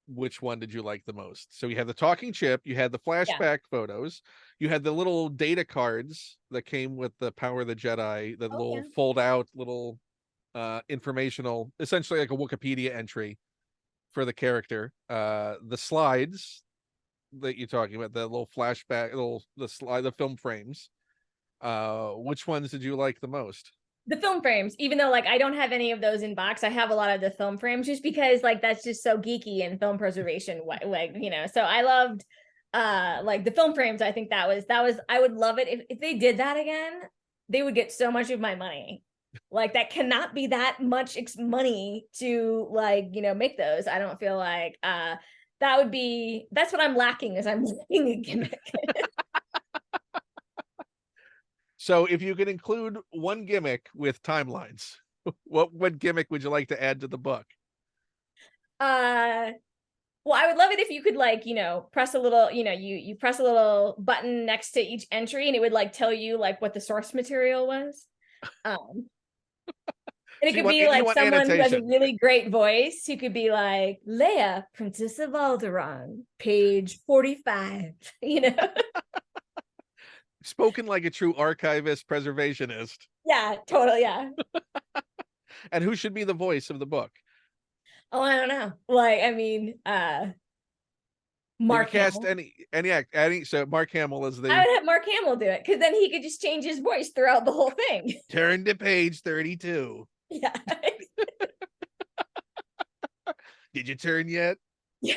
which one did you like the most? So you had the talking chip, you had the flashback photos, you had the little data cards that came with the Power of the Jedi, the little fold out little informational, essentially like a Wikipedia entry for the character. The slides that you're talking about, the little flashback, the film frames. Which ones did you like the most? The film frames, even though like I don't have any of those in box, I have a lot of the film frames just because like that's just so geeky and film preservation, like so I loved like the film frames. I think that was I would love it if they did that again. They would get so much of my money. Like that cannot be that much money to like, make those. I don't feel like that's what I'm lacking, is I'm lacking a gimmick. So if you could include one gimmick with timelines, what gimmick would you like to add to the book? Well, I would love it if you could like, press a little, you press a little button next to each entry and it would like tell you like what the source material was. Um and it So could be like someone who has a annotation. really great voice who could be like, Leia, Princess of Alderaan, page 45, Spoken like a true archivist preservationist. Yeah, totally, yeah. And who should be the voice of the book? Oh, I don't know. Like, I mean, You could Mark cast Hamill. any so Mark Hamill is I the would have Mark Hamill do it because then he could just change his voice throughout the whole thing. turn to page 32. Yeah. Did you turn yet? Yeah.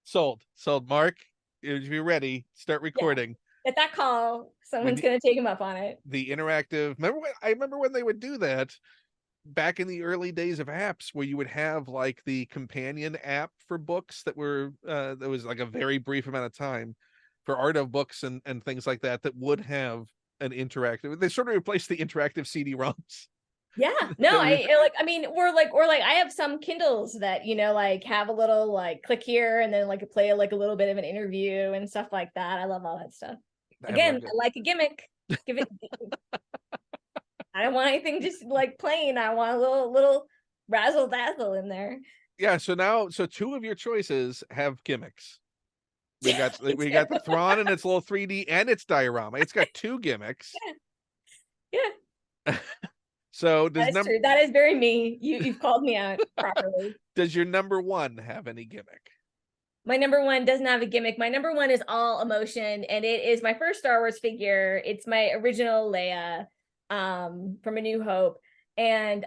Sold. Mark, if you're ready, start recording. Get that call. Someone's going to take him up on it. The interactive. I remember when they would do that back in the early days of apps, where you would have like the companion app for books that was like a very brief amount of time for art of books and things like that would have an interactive. They sort of replaced the interactive CD-ROMs. Yeah, no, I mean, or like I have some Kindles that, like have a little like click here and then like play like a little bit of an interview and stuff like that. I love all that stuff. Again, I like a gimmick. Give it. I don't want anything just like plain. I want a little razzle dazzle in there. Yeah. So two of your choices have gimmicks. We got the Thrawn and its little 3D and its diorama. It's got two gimmicks. Yeah. So true. That is very me. You've called me out properly. Does your number one have any gimmick? My number one doesn't have a gimmick. My number one is all emotion, and it is my first Star Wars figure. It's my original Leia from A New Hope. And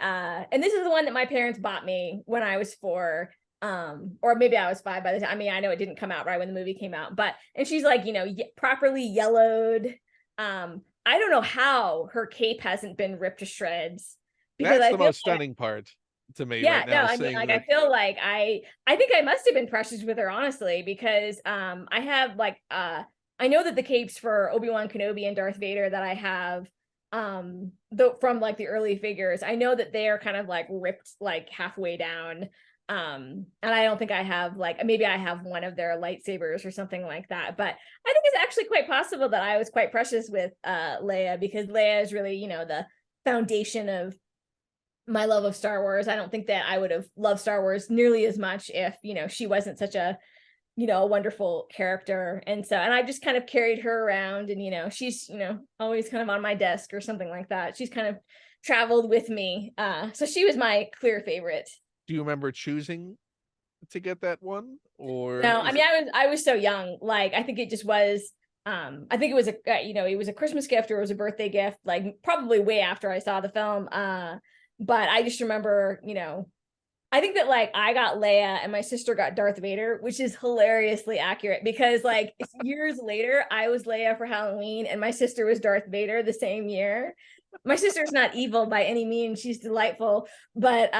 this is the one that my parents bought me when I was 4. Or maybe I was 5 by the time. I mean, I know it didn't come out right when the movie came out, and she's like, properly yellowed. I don't know how her cape hasn't been ripped to shreds. That's the most stunning part to me. Yeah, right now, no, I mean, like, I feel like I think I must have been precious with her, honestly, because I have like I know that the capes for Obi-Wan Kenobi and Darth Vader that I have from like the early figures, I know that they are kind of like ripped like halfway down. And I don't think I have like, maybe I have one of their lightsabers or something like that, but I think it's actually quite possible that I was quite precious with Leia, because Leia is really, the foundation of my love of Star Wars. I don't think that I would have loved Star Wars nearly as much if, she wasn't such a wonderful character. And I just kind of carried her around, and she's always kind of on my desk or something like that. She's kind of traveled with me, so she was my clear favorite. Do you remember choosing to get that one? Or no, I mean, I was so young. Like, I think it just was I think it was it was a Christmas gift or it was a birthday gift, like probably way after I saw the film. But I just remember, I think that like I got Leia and my sister got Darth Vader, which is hilariously accurate, because like years later I was Leia for Halloween and my sister was Darth Vader the same year. My sister's not evil by any means, she's delightful, but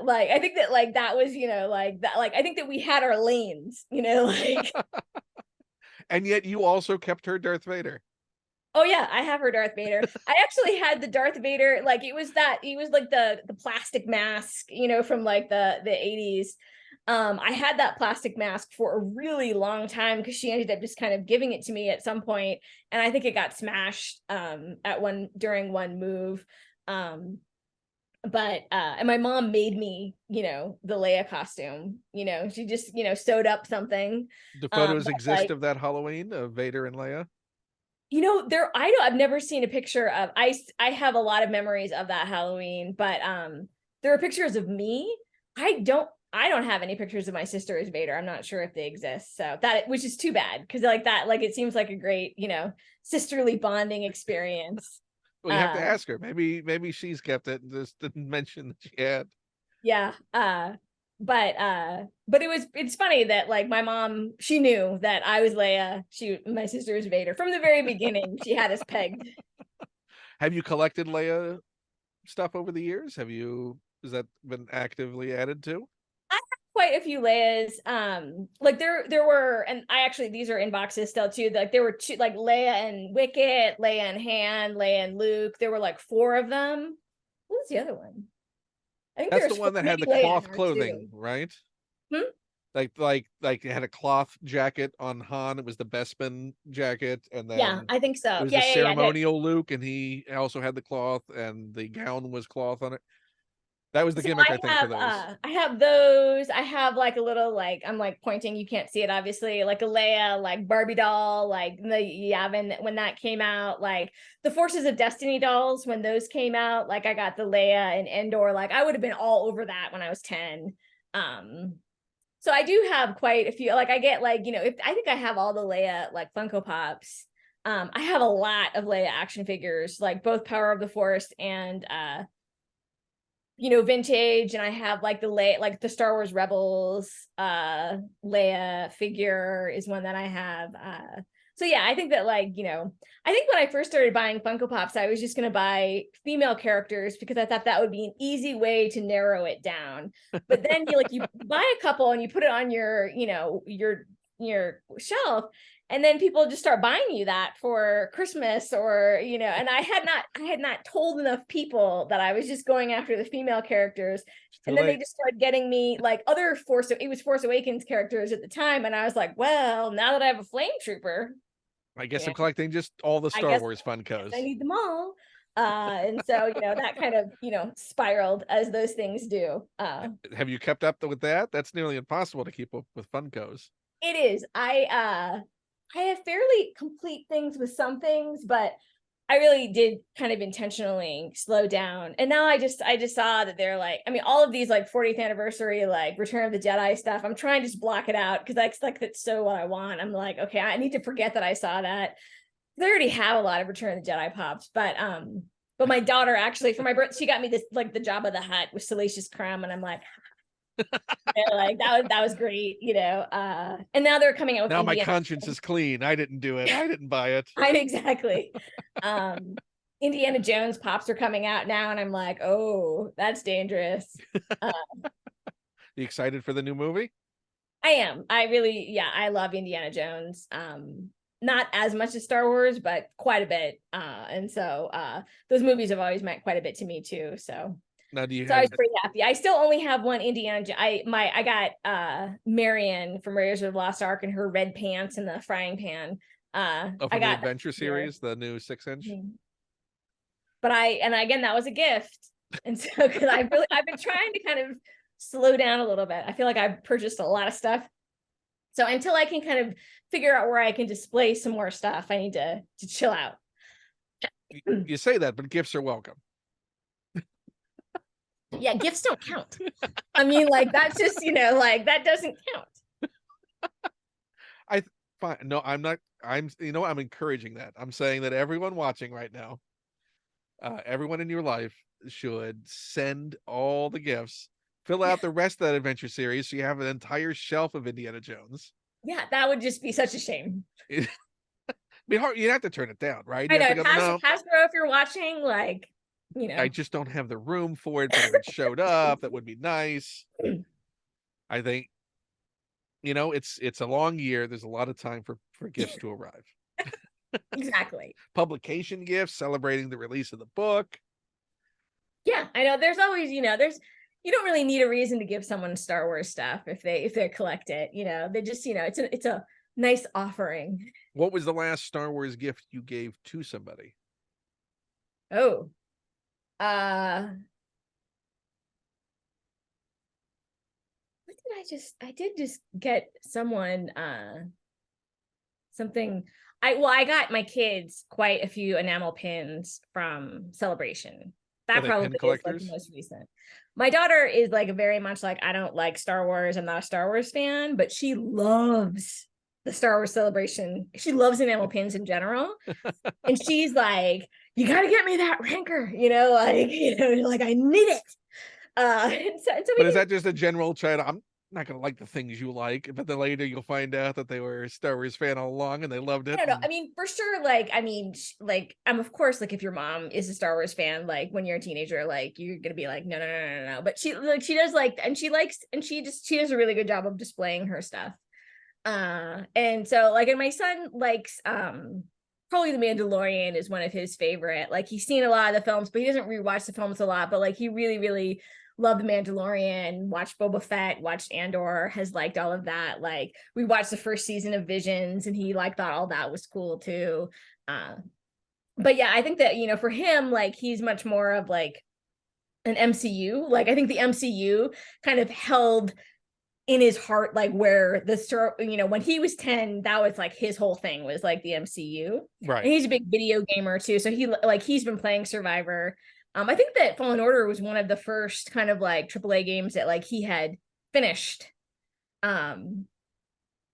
like I think that like that was, like that, like I think that we had our lanes, like and yet you also kept her Darth Vader. Oh yeah, I have her Darth Vader. I actually had the Darth Vader, like he was like the plastic mask, from like the 80s. I had that plastic mask for a really long time because she ended up just kind of giving it to me at some point, and I think it got smashed during one move. And my mom made me, the Leia costume. She just, sewed up something. Do photos exist of that Halloween of Vader and Leia? I've never seen a picture of, I have a lot of memories of that Halloween, but there are pictures of me. I don't have any pictures of my sister as Vader. I'm not sure if they exist. So which is too bad, because like that, like it seems like a great, sisterly bonding experience. Well, you have to ask her. Maybe she's kept it and just didn't mention that she had. Yeah. But it's funny that like my mom, she knew that I was Leia, my sister was Vader from the very beginning. She had us pegged. Have you collected Leia stuff over the years? Has that been actively added to? Quite a few Leias. Like there were, and I actually, these are in boxes still too. Like there were two, like Leia and Wicket, Leia and Han, Leia and Luke. There were like 4 of them. What was the other one? I think That's there's the one that had maybe the Leia and cloth R2. clothing, right? Hmm? Like it had a cloth jacket on Han. It was the Bespin jacket, and Yeah, then I think it so. was the Yeah. ceremonial Luke, and he also had the cloth, and the gown was cloth on it. That was the So gimmick, I think, for those. I have those. I have like a little, like, I'm like pointing, you can't see it obviously, like a Leia like Barbie doll, like when that came out, like the Forces of Destiny dolls, when those came out, like I got the Leia and Endor, like I would have been all over that when I was 10. So I do have quite a few, like I get like, if I think I have all the Leia like Funko Pops. I have a lot of Leia action figures, like both Power of the Force and vintage, and I have like the Star Wars Rebels Leia figure is one that I have. So yeah, I think that I think when I first started buying Funko Pops, I was just going to buy female characters because I thought that would be an easy way to narrow it down. But then you buy a couple and you put it on your shelf, and then people just start buying you that for Christmas, or and I had not told enough people that I was just going after the female characters, and then they just started getting me like other Force Awakens characters at the time, and I was like, well, now that I have a flame trooper, I guess I'm collecting just all the Star Wars Funkos. I need them all. And so that kind of spiraled, as those things do. Have you kept up with that? That's nearly impossible to keep up with Funkos. It is. I have fairly complete things with some things, but I really did kind of intentionally slow down. And now I just saw that they're like, I mean, all of these like 40th anniversary, like Return of the Jedi stuff, I'm trying to just block it out because that's so what I want. I'm like, okay, I need to forget that I saw that. They already have a lot of Return of the Jedi pops, but my daughter actually, for my birthday, she got me this, like the Jabba the Hutt with Salacious Crumb, and I'm like, like that was great, and now they're coming out with now Indiana. My conscience is clean. I didn't do it. I didn't buy it. Exactly. Indiana Jones pops are coming out now, and I'm like, oh, that's dangerous. You excited for the new movie? I am. I love Indiana Jones. Not as much as Star Wars, but quite a bit. And so those movies have always meant quite a bit to me too. So now, I was pretty happy. I still only have one Indiana. I got Marion from Raiders of the Lost Ark in her red pants and the frying pan. From the Adventure series, the new 6-inch. But again, that was a gift, and so because I've been trying to kind of slow down a little bit. I feel like I've purchased a lot of stuff, so until I can kind of figure out where I can display some more stuff, I need to chill out. You say that, but gifts are welcome. Yeah, gifts don't count. I mean, like that's just like that doesn't count. No, I'm not. I'm encouraging that. I'm saying that everyone watching right now, everyone in your life should send all the gifts, fill out the rest of that adventure series so you have an entire shelf of Indiana Jones. Yeah, that would just be such a shame. It'd be hard. You'd have to turn it down, right? I know. Hasbro, if you're watching, like, I just don't have the room for it, but if it showed up, that would be nice. I think, it's a long year. There's a lot of time for gifts to arrive. Exactly. Publication gifts, celebrating the release of the book. Yeah, I know. There's always, you don't really need a reason to give someone Star Wars stuff if they collect it. They just, it's a nice offering. What was the last Star Wars gift you gave to somebody? Oh, I did just get someone something. I got my kids quite a few enamel pins from Celebration. That probably is like the most recent. My daughter is like very much like, I don't like Star Wars. I'm not a Star Wars fan, but she loves the Star Wars Celebration. She loves enamel pins in general. And she's like, you got to get me that Rancor, like I need it. But is that just a general trade? not gonna like the things you like, but then later you'll find out that they were a Star Wars fan all along and they loved I it. don't know. And I mean, for sure, like, I mean, like, I'm of course, like, if your mom is a Star Wars fan, like, when you're a teenager, like, you're gonna be like, no, no, no, no, no. But she does like, and she likes, and she does a really good job of displaying her stuff. And so, like, and my son likes, probably The Mandalorian is one of his favorite. Like, he's seen a lot of the films, but he doesn't rewatch the films a lot. But like, he really, really loved The Mandalorian, watched Boba Fett, watched Andor, has liked all of that. Like, we watched the first season of Visions, and he like thought all that was cool too. But yeah, I think that, you know, for him, like, he's much more of like an MCU. Like, I think the MCU kind of held in his heart, like, where the story, you know, when he was 10, that was like his whole thing was like the MCU. right. And he's a big video gamer too, so he's been playing Survivor. I think that Fallen Order was one of the first kind of like AAA games that like he had finished. I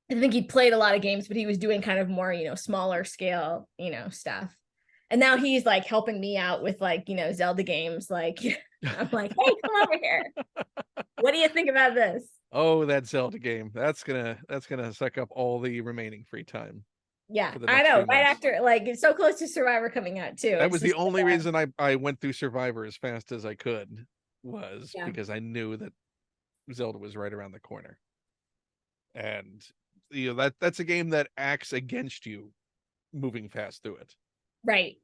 think he played a lot of games, but he was doing kind of more, you know, smaller scale, you know, stuff. And now he's like helping me out with like, you know, Zelda games. Like, I'm like, hey, come over here. What do you think about this? Oh, that Zelda game. That's gonna suck up all the remaining free time Yeah, for the I next know. few Right months. after, like, it's so close to Survivor coming out too. That It's was the just only like, reason I went through Survivor as fast as I could, was yeah, because I knew that Zelda was right around the corner. And you know, that's a game that acts against you moving fast through it. right.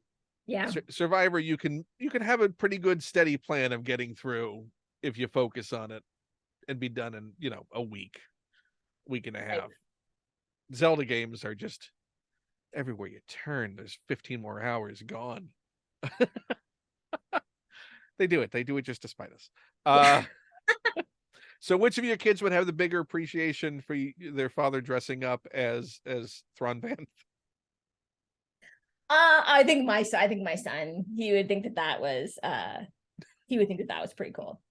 Yeah, Survivor, you can have a pretty good steady plan of getting through if you focus on it, and be done in, you know, a week and a right. half. Zelda games are just everywhere you turn. There's 15 more hours gone. They do it just to spite us. Yeah. So which of your kids would have the bigger appreciation for their father dressing up as Thrawn Van? I think my son, he would think that he would think that that was pretty cool.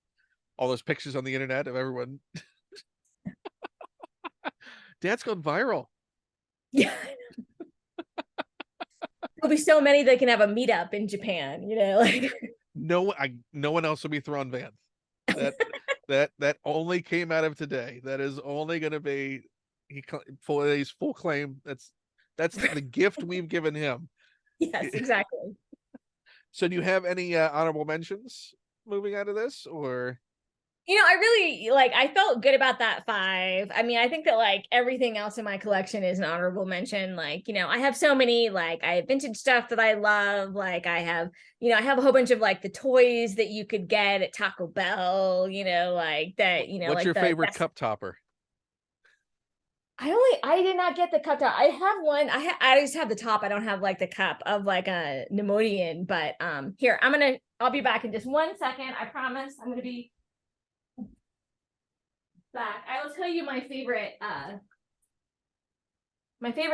All those pictures on the internet of everyone. Dad's gone viral. Yeah. There'll be so many that can have a meetup in Japan, you know, like. No one else will be Thrawn Van. That that only came out of today. That is only going to be he's full claim. That's the gift we've given him. Yes, exactly. So do you have any honorable mentions moving out of this, or? You know, I really like, I felt good about that 5. I mean, I think that like everything else in my collection is an honorable mention. Like, you know, I have so many, like, I have vintage stuff that I love. Like, I have, you know, I have a whole bunch of like the toys that you could get at Taco Bell, you know, like that, you know, What's like your favorite cup topper? I did not get the cup top. I have one. I just have the top. I don't have like the cup of like a Nemodian, but here, I'll be back in just 1 second. I promise I'm gonna be back. I will tell you my favorite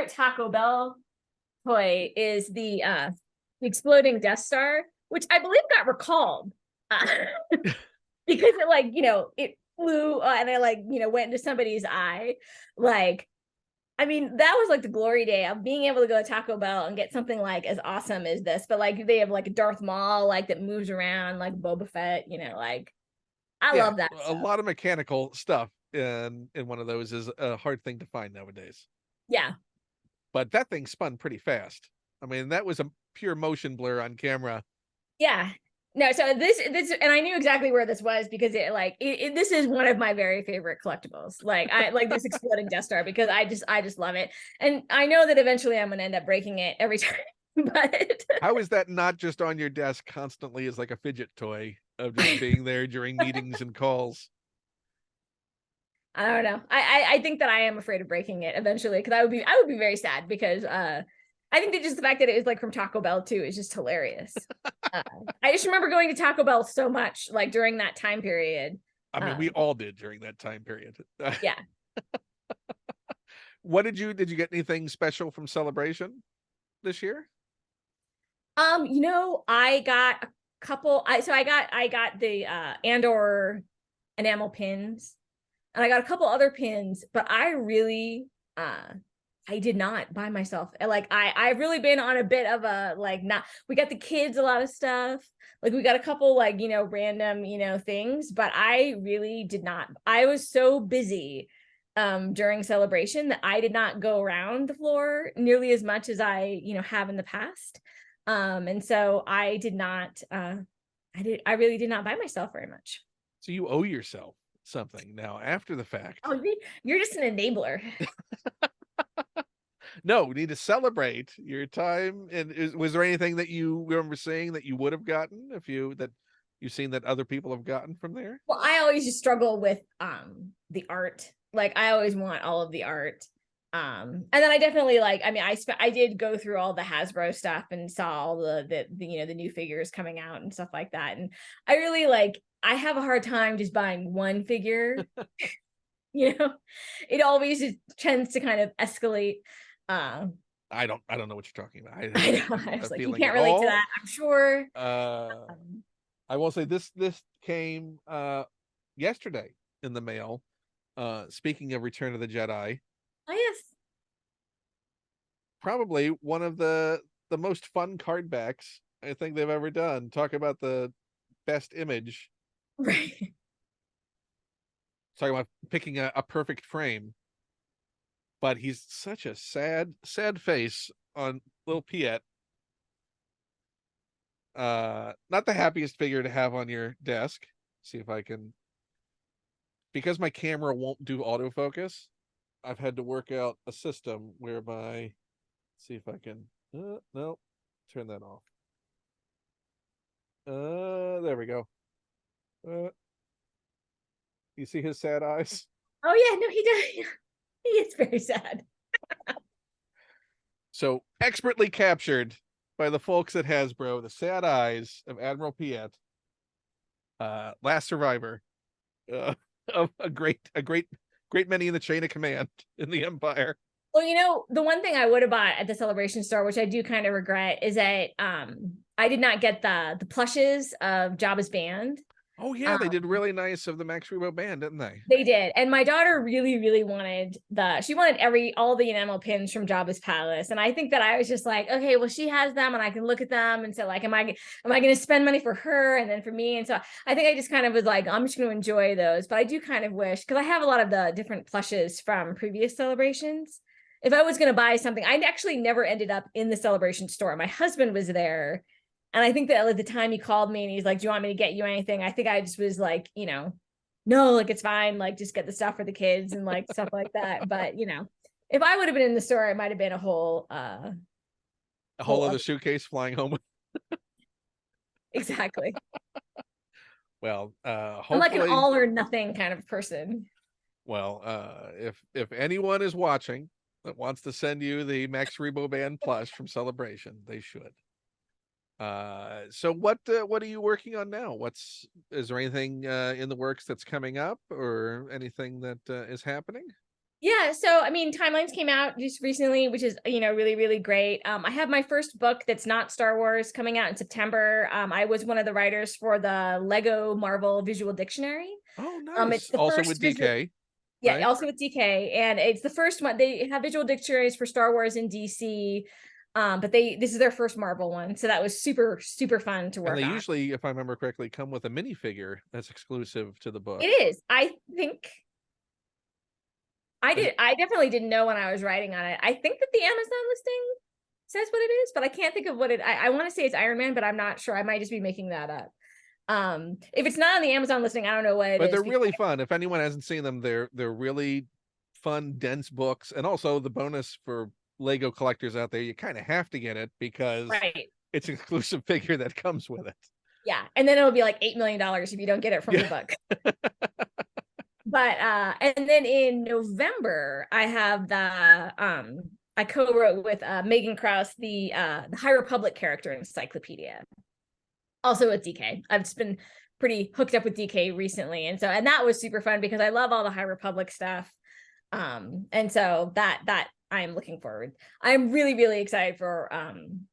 Taco Bell toy is the exploding Death Star, which I believe got recalled. Because it, like, you know, it flew and I, like, you know, went into somebody's eye. Like, I mean, that was like the glory day of being able to go to Taco Bell and get something like as awesome as this. But like, they have like a Darth Maul, like, that moves around like Boba Fett, you know, like, I Yeah, love that a stuff. lot of mechanical stuff in one of those is a hard thing to find nowadays. Yeah. But that thing spun pretty fast. I mean, that was a pure motion blur on camera. Yeah. No, so this and I knew exactly where this was because this is one of my very favorite collectibles. Like, I like this exploding Death Star because I just love it. And I know that eventually I'm gonna end up breaking it every time. But How is that not just on your desk constantly as like a fidget toy of just being there during meetings and calls? I don't know. I think that I am afraid of breaking it eventually because I would be very sad because I think that just the fact that it is like from Taco Bell too is just hilarious. I just remember going to Taco Bell so much like during that time period. I mean, we all did during that time period. Yeah. What did you get anything special from Celebration this year? You know, I got a couple. I got the Andor enamel pins, and I got a couple other pins. But I really I did not by myself. Like I've really been on a bit of a like not we got the kids a lot of stuff. Like we got a couple like, you know, random, you know, things, but I really did not. I was so busy during celebration that I did not go around the floor nearly as much as I, you know, have in the past. And so I did not I really did not buy myself very much. So you owe yourself something now after the fact. Oh, you're just an enabler. No, we need to celebrate your time. And was there anything that you remember seeing that you would have gotten if you've seen that other people have gotten from there? Well, I always just struggle with the art. Like I always want all of the art. And then I definitely like, I mean, I did go through all the Hasbro stuff and saw all the you know, the new figures coming out and stuff like that. And I really like, I have a hard time just buying one figure. You know, it always just tends to kind of escalate. I don't know what you're talking about. I know, I was like, you can't relate to that, I'm sure. I will say this came yesterday in the mail. Speaking of Return of the Jedi, Oh yes. probably one of the most fun card backs I think they've ever done. Talk about the best image. Right. Talking about picking a perfect frame. But he's such a sad face on little Piet. Not the happiest figure to have on your desk. See if I can, because my camera won't do autofocus, I've had to work out a system whereby, see if I can, no, turn that off. There we go. You see his sad eyes? Oh yeah, no, he does. He is very sad. So expertly captured by the folks at Hasbro, the sad eyes of Admiral Piet, last survivor of a great many in the chain of command in the Empire. Well, you know, the one thing I would have bought at the Celebration store, which I do kind of regret, is that I did not get the plushes of Jabba's band. Oh yeah, they did really nice of the Max Rebo band, didn't they? They did. And my daughter really, really wanted she wanted all the enamel pins from Jabba's palace. And I think that I was just like, okay, well, she has them and I can look at them. And so like, am I going to spend money for her and then for me? And so I think I just kind of was like, I'm just going to enjoy those. But I do kind of wish, because I have a lot of the different plushes from previous celebrations. If I was going to buy something, I actually never ended up in the Celebration store. My husband was there. And I think that at the time he called me and he's like, do you want me to get you anything? I think I just was like, you know, no, like, it's fine. Like, just get the stuff for the kids and like stuff like that. But, you know, if I would have been in the store, it might've been a whole other suitcase flying home with. Exactly. Well, hopefully I'm like an all or nothing kind of person. Well, if anyone is watching that wants to send you the Max Rebo band plush from Celebration, they should. So what are you working on now? Is there anything in the works that's coming up or anything that is happening? Yeah, so I mean, Timelines came out just recently, which is, you know, really, really great. I have my first book that's not Star Wars coming out in September. I was one of the writers for the Lego Marvel Visual Dictionary. Oh, nice. It's the Also first with DK. Yeah, right? Also with DK, and it's the first one. They have visual dictionaries for Star Wars and DC. But this is their first Marvel one, so that was super, super fun to work on. And they usually, if I remember correctly, come with a minifigure that's exclusive to the book. It is. I think I definitely didn't know when I was writing on it. I think that the Amazon listing says what it is, but I can't think of what I want to say it's Iron Man, but I'm not sure. I might just be making that up. If it's not on the Amazon listing, I don't know what it is. But they're really fun. If anyone hasn't seen them, they're really fun, dense books. And also the bonus for Lego collectors out there, you kind of have to get it because it's an exclusive figure that comes with it. Yeah, and then it'll be like $8 million if you don't get it from the book. But and then in November, I have I co-wrote with Megan Krause the High Republic character encyclopedia, also with DK. I've just been pretty hooked up with DK recently, and that was super fun because I love all the High Republic stuff. And so that I'm looking forward. I'm really, really excited for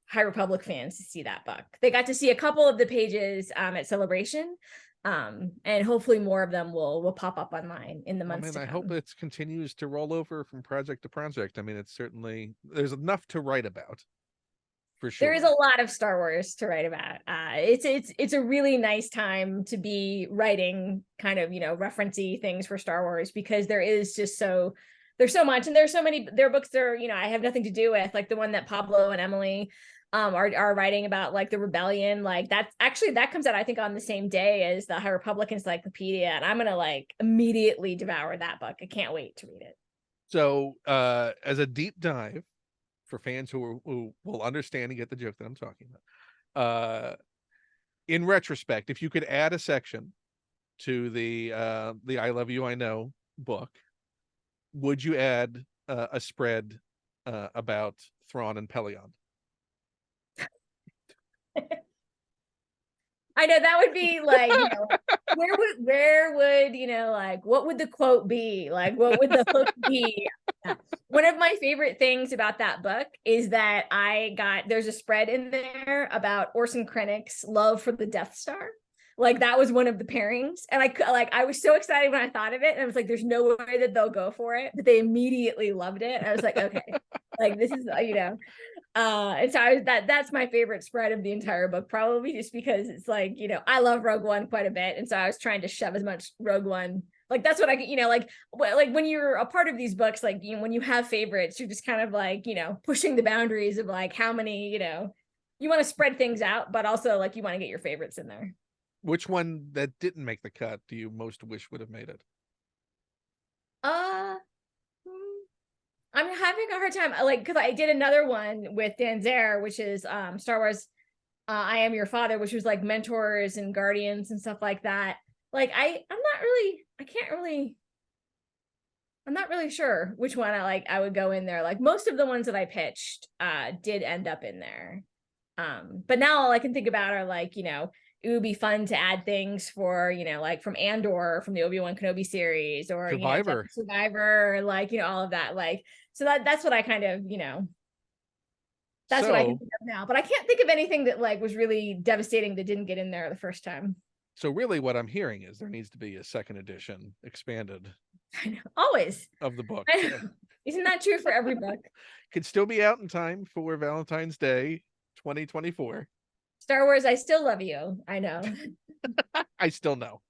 High Republic fans to see that book. They got to see a couple of the pages at Celebration. And hopefully more of them will pop up online in the months to I come. hope it continues to roll over from project to project. I mean, it's certainly, there's enough to write about. For sure. There is a lot of Star Wars to write about. It's a really nice time to be writing kind of, referencey things for Star Wars, because there's so much, and there's so many, there are books that are, I have nothing to do with, like the one that Pablo and Emily are writing about, like the rebellion. Like that comes out, I think, on the same day as the High Republic Encyclopedia, and I'm gonna like immediately devour that book. I can't wait to read it. So as a deep dive for fans who will understand and get the joke that I'm talking about, in retrospect, if you could add a section to the I Love You I Know book, would you add a spread about Thrawn and Pelion? I know that would be like, where would, like, what would the quote be? Like, what would the hook be? One of my favorite things about that book is that there's a spread in there about Orson Krennic's love for the Death Star. Like that was one of the pairings. And I was so excited when I thought of it. And I was like, there's no way that they'll go for it. But they immediately loved it. And I was like, okay, like this is, and so that's my favorite spread of the entire book, probably just because it's like, I love Rogue One quite a bit. And so I was trying to shove as much Rogue One, like that's what I, like when you're a part of these books, like, when you have favorites, you're just kind of like, pushing the boundaries of like how many, you want to spread things out, but also like you want to get your favorites in there. Which one that didn't make the cut do you most wish would have made it? I'm having a hard time, like, because I did another one with Dan Zare, which is Star Wars I Am Your Father, which was like mentors and guardians and stuff like that. Like I'm not really sure which one I would go in there. Like most of the ones that I pitched did end up in there. But now all I can think about are like, it would be fun to add things for, like from Andor, from the Obi-Wan Kenobi series, or Survivor, Survivor, like, all of that. Like, so that's what I kind of, that's what I can think of now. But I can't think of anything that like was really devastating that didn't get in there the first time. So really what I'm hearing is there needs to be a second edition expanded. I know, always. Of the book. Isn't that true for every book? Could still be out in time for Valentine's Day 2024. Star Wars, I still love you. I know. I still know.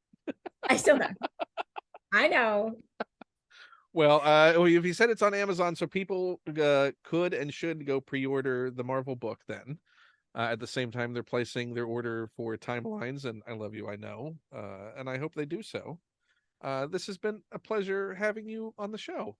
I still know. I know. Well, if you said it's on Amazon, so people could and should go pre-order the Marvel book then. At the same time, they're placing their order for Timelines and I Love You, I Know. And I hope they do so. This has been a pleasure having you on the show.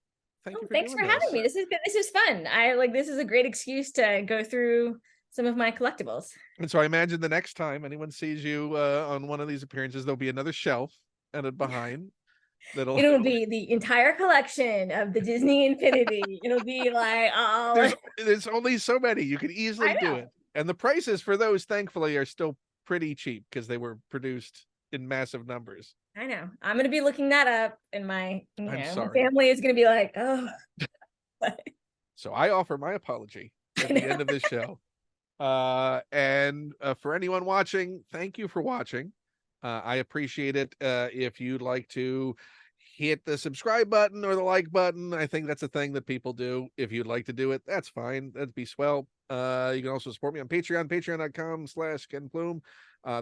Thanks for having me. This is good. This is fun. This is a great excuse to go through some of my collectibles. And so I imagine the next time anyone sees you on one of these appearances, there'll be another shelf and it behind. It'll be the entire collection of the Disney Infinity. It'll be like, there's only so many. You can easily do it. And the prices for those, thankfully, are still pretty cheap because they were produced in massive numbers. I know. I'm going to be looking that up, and my my family is going to be like, oh. So I offer my apology at the end of this show. And for anyone watching, thank you for watching. I appreciate it. If you'd like to hit the subscribe button or the like button, I think that's a thing that people do. If you'd like to do it, that's fine. That'd be swell. You can also support me on Patreon, patreon.com/KenPlume.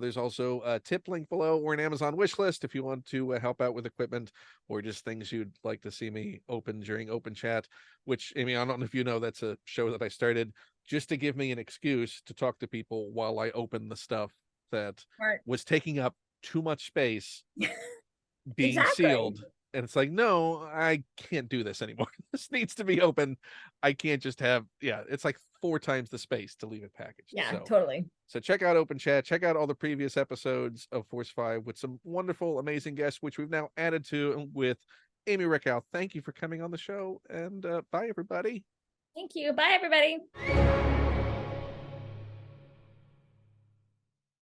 There's also a tip link below or an Amazon wish list if you want to help out with equipment or just things you'd like to see me open during open chat, which, Amy, I don't know if you know, that's a show that I started just to give me an excuse to talk to people while I open the stuff that was taking up too much space being sealed. And it's like, no, I can't do this anymore. This needs to be open. I can't just have, it's like 4 times the space to leave it packaged. Yeah, totally. So check out Open Chat, check out all the previous episodes of Force 5 with some wonderful, amazing guests, which we've now added to with Amy Richau. Thank you for coming on the show, and bye, everybody. Thank you. Bye, everybody.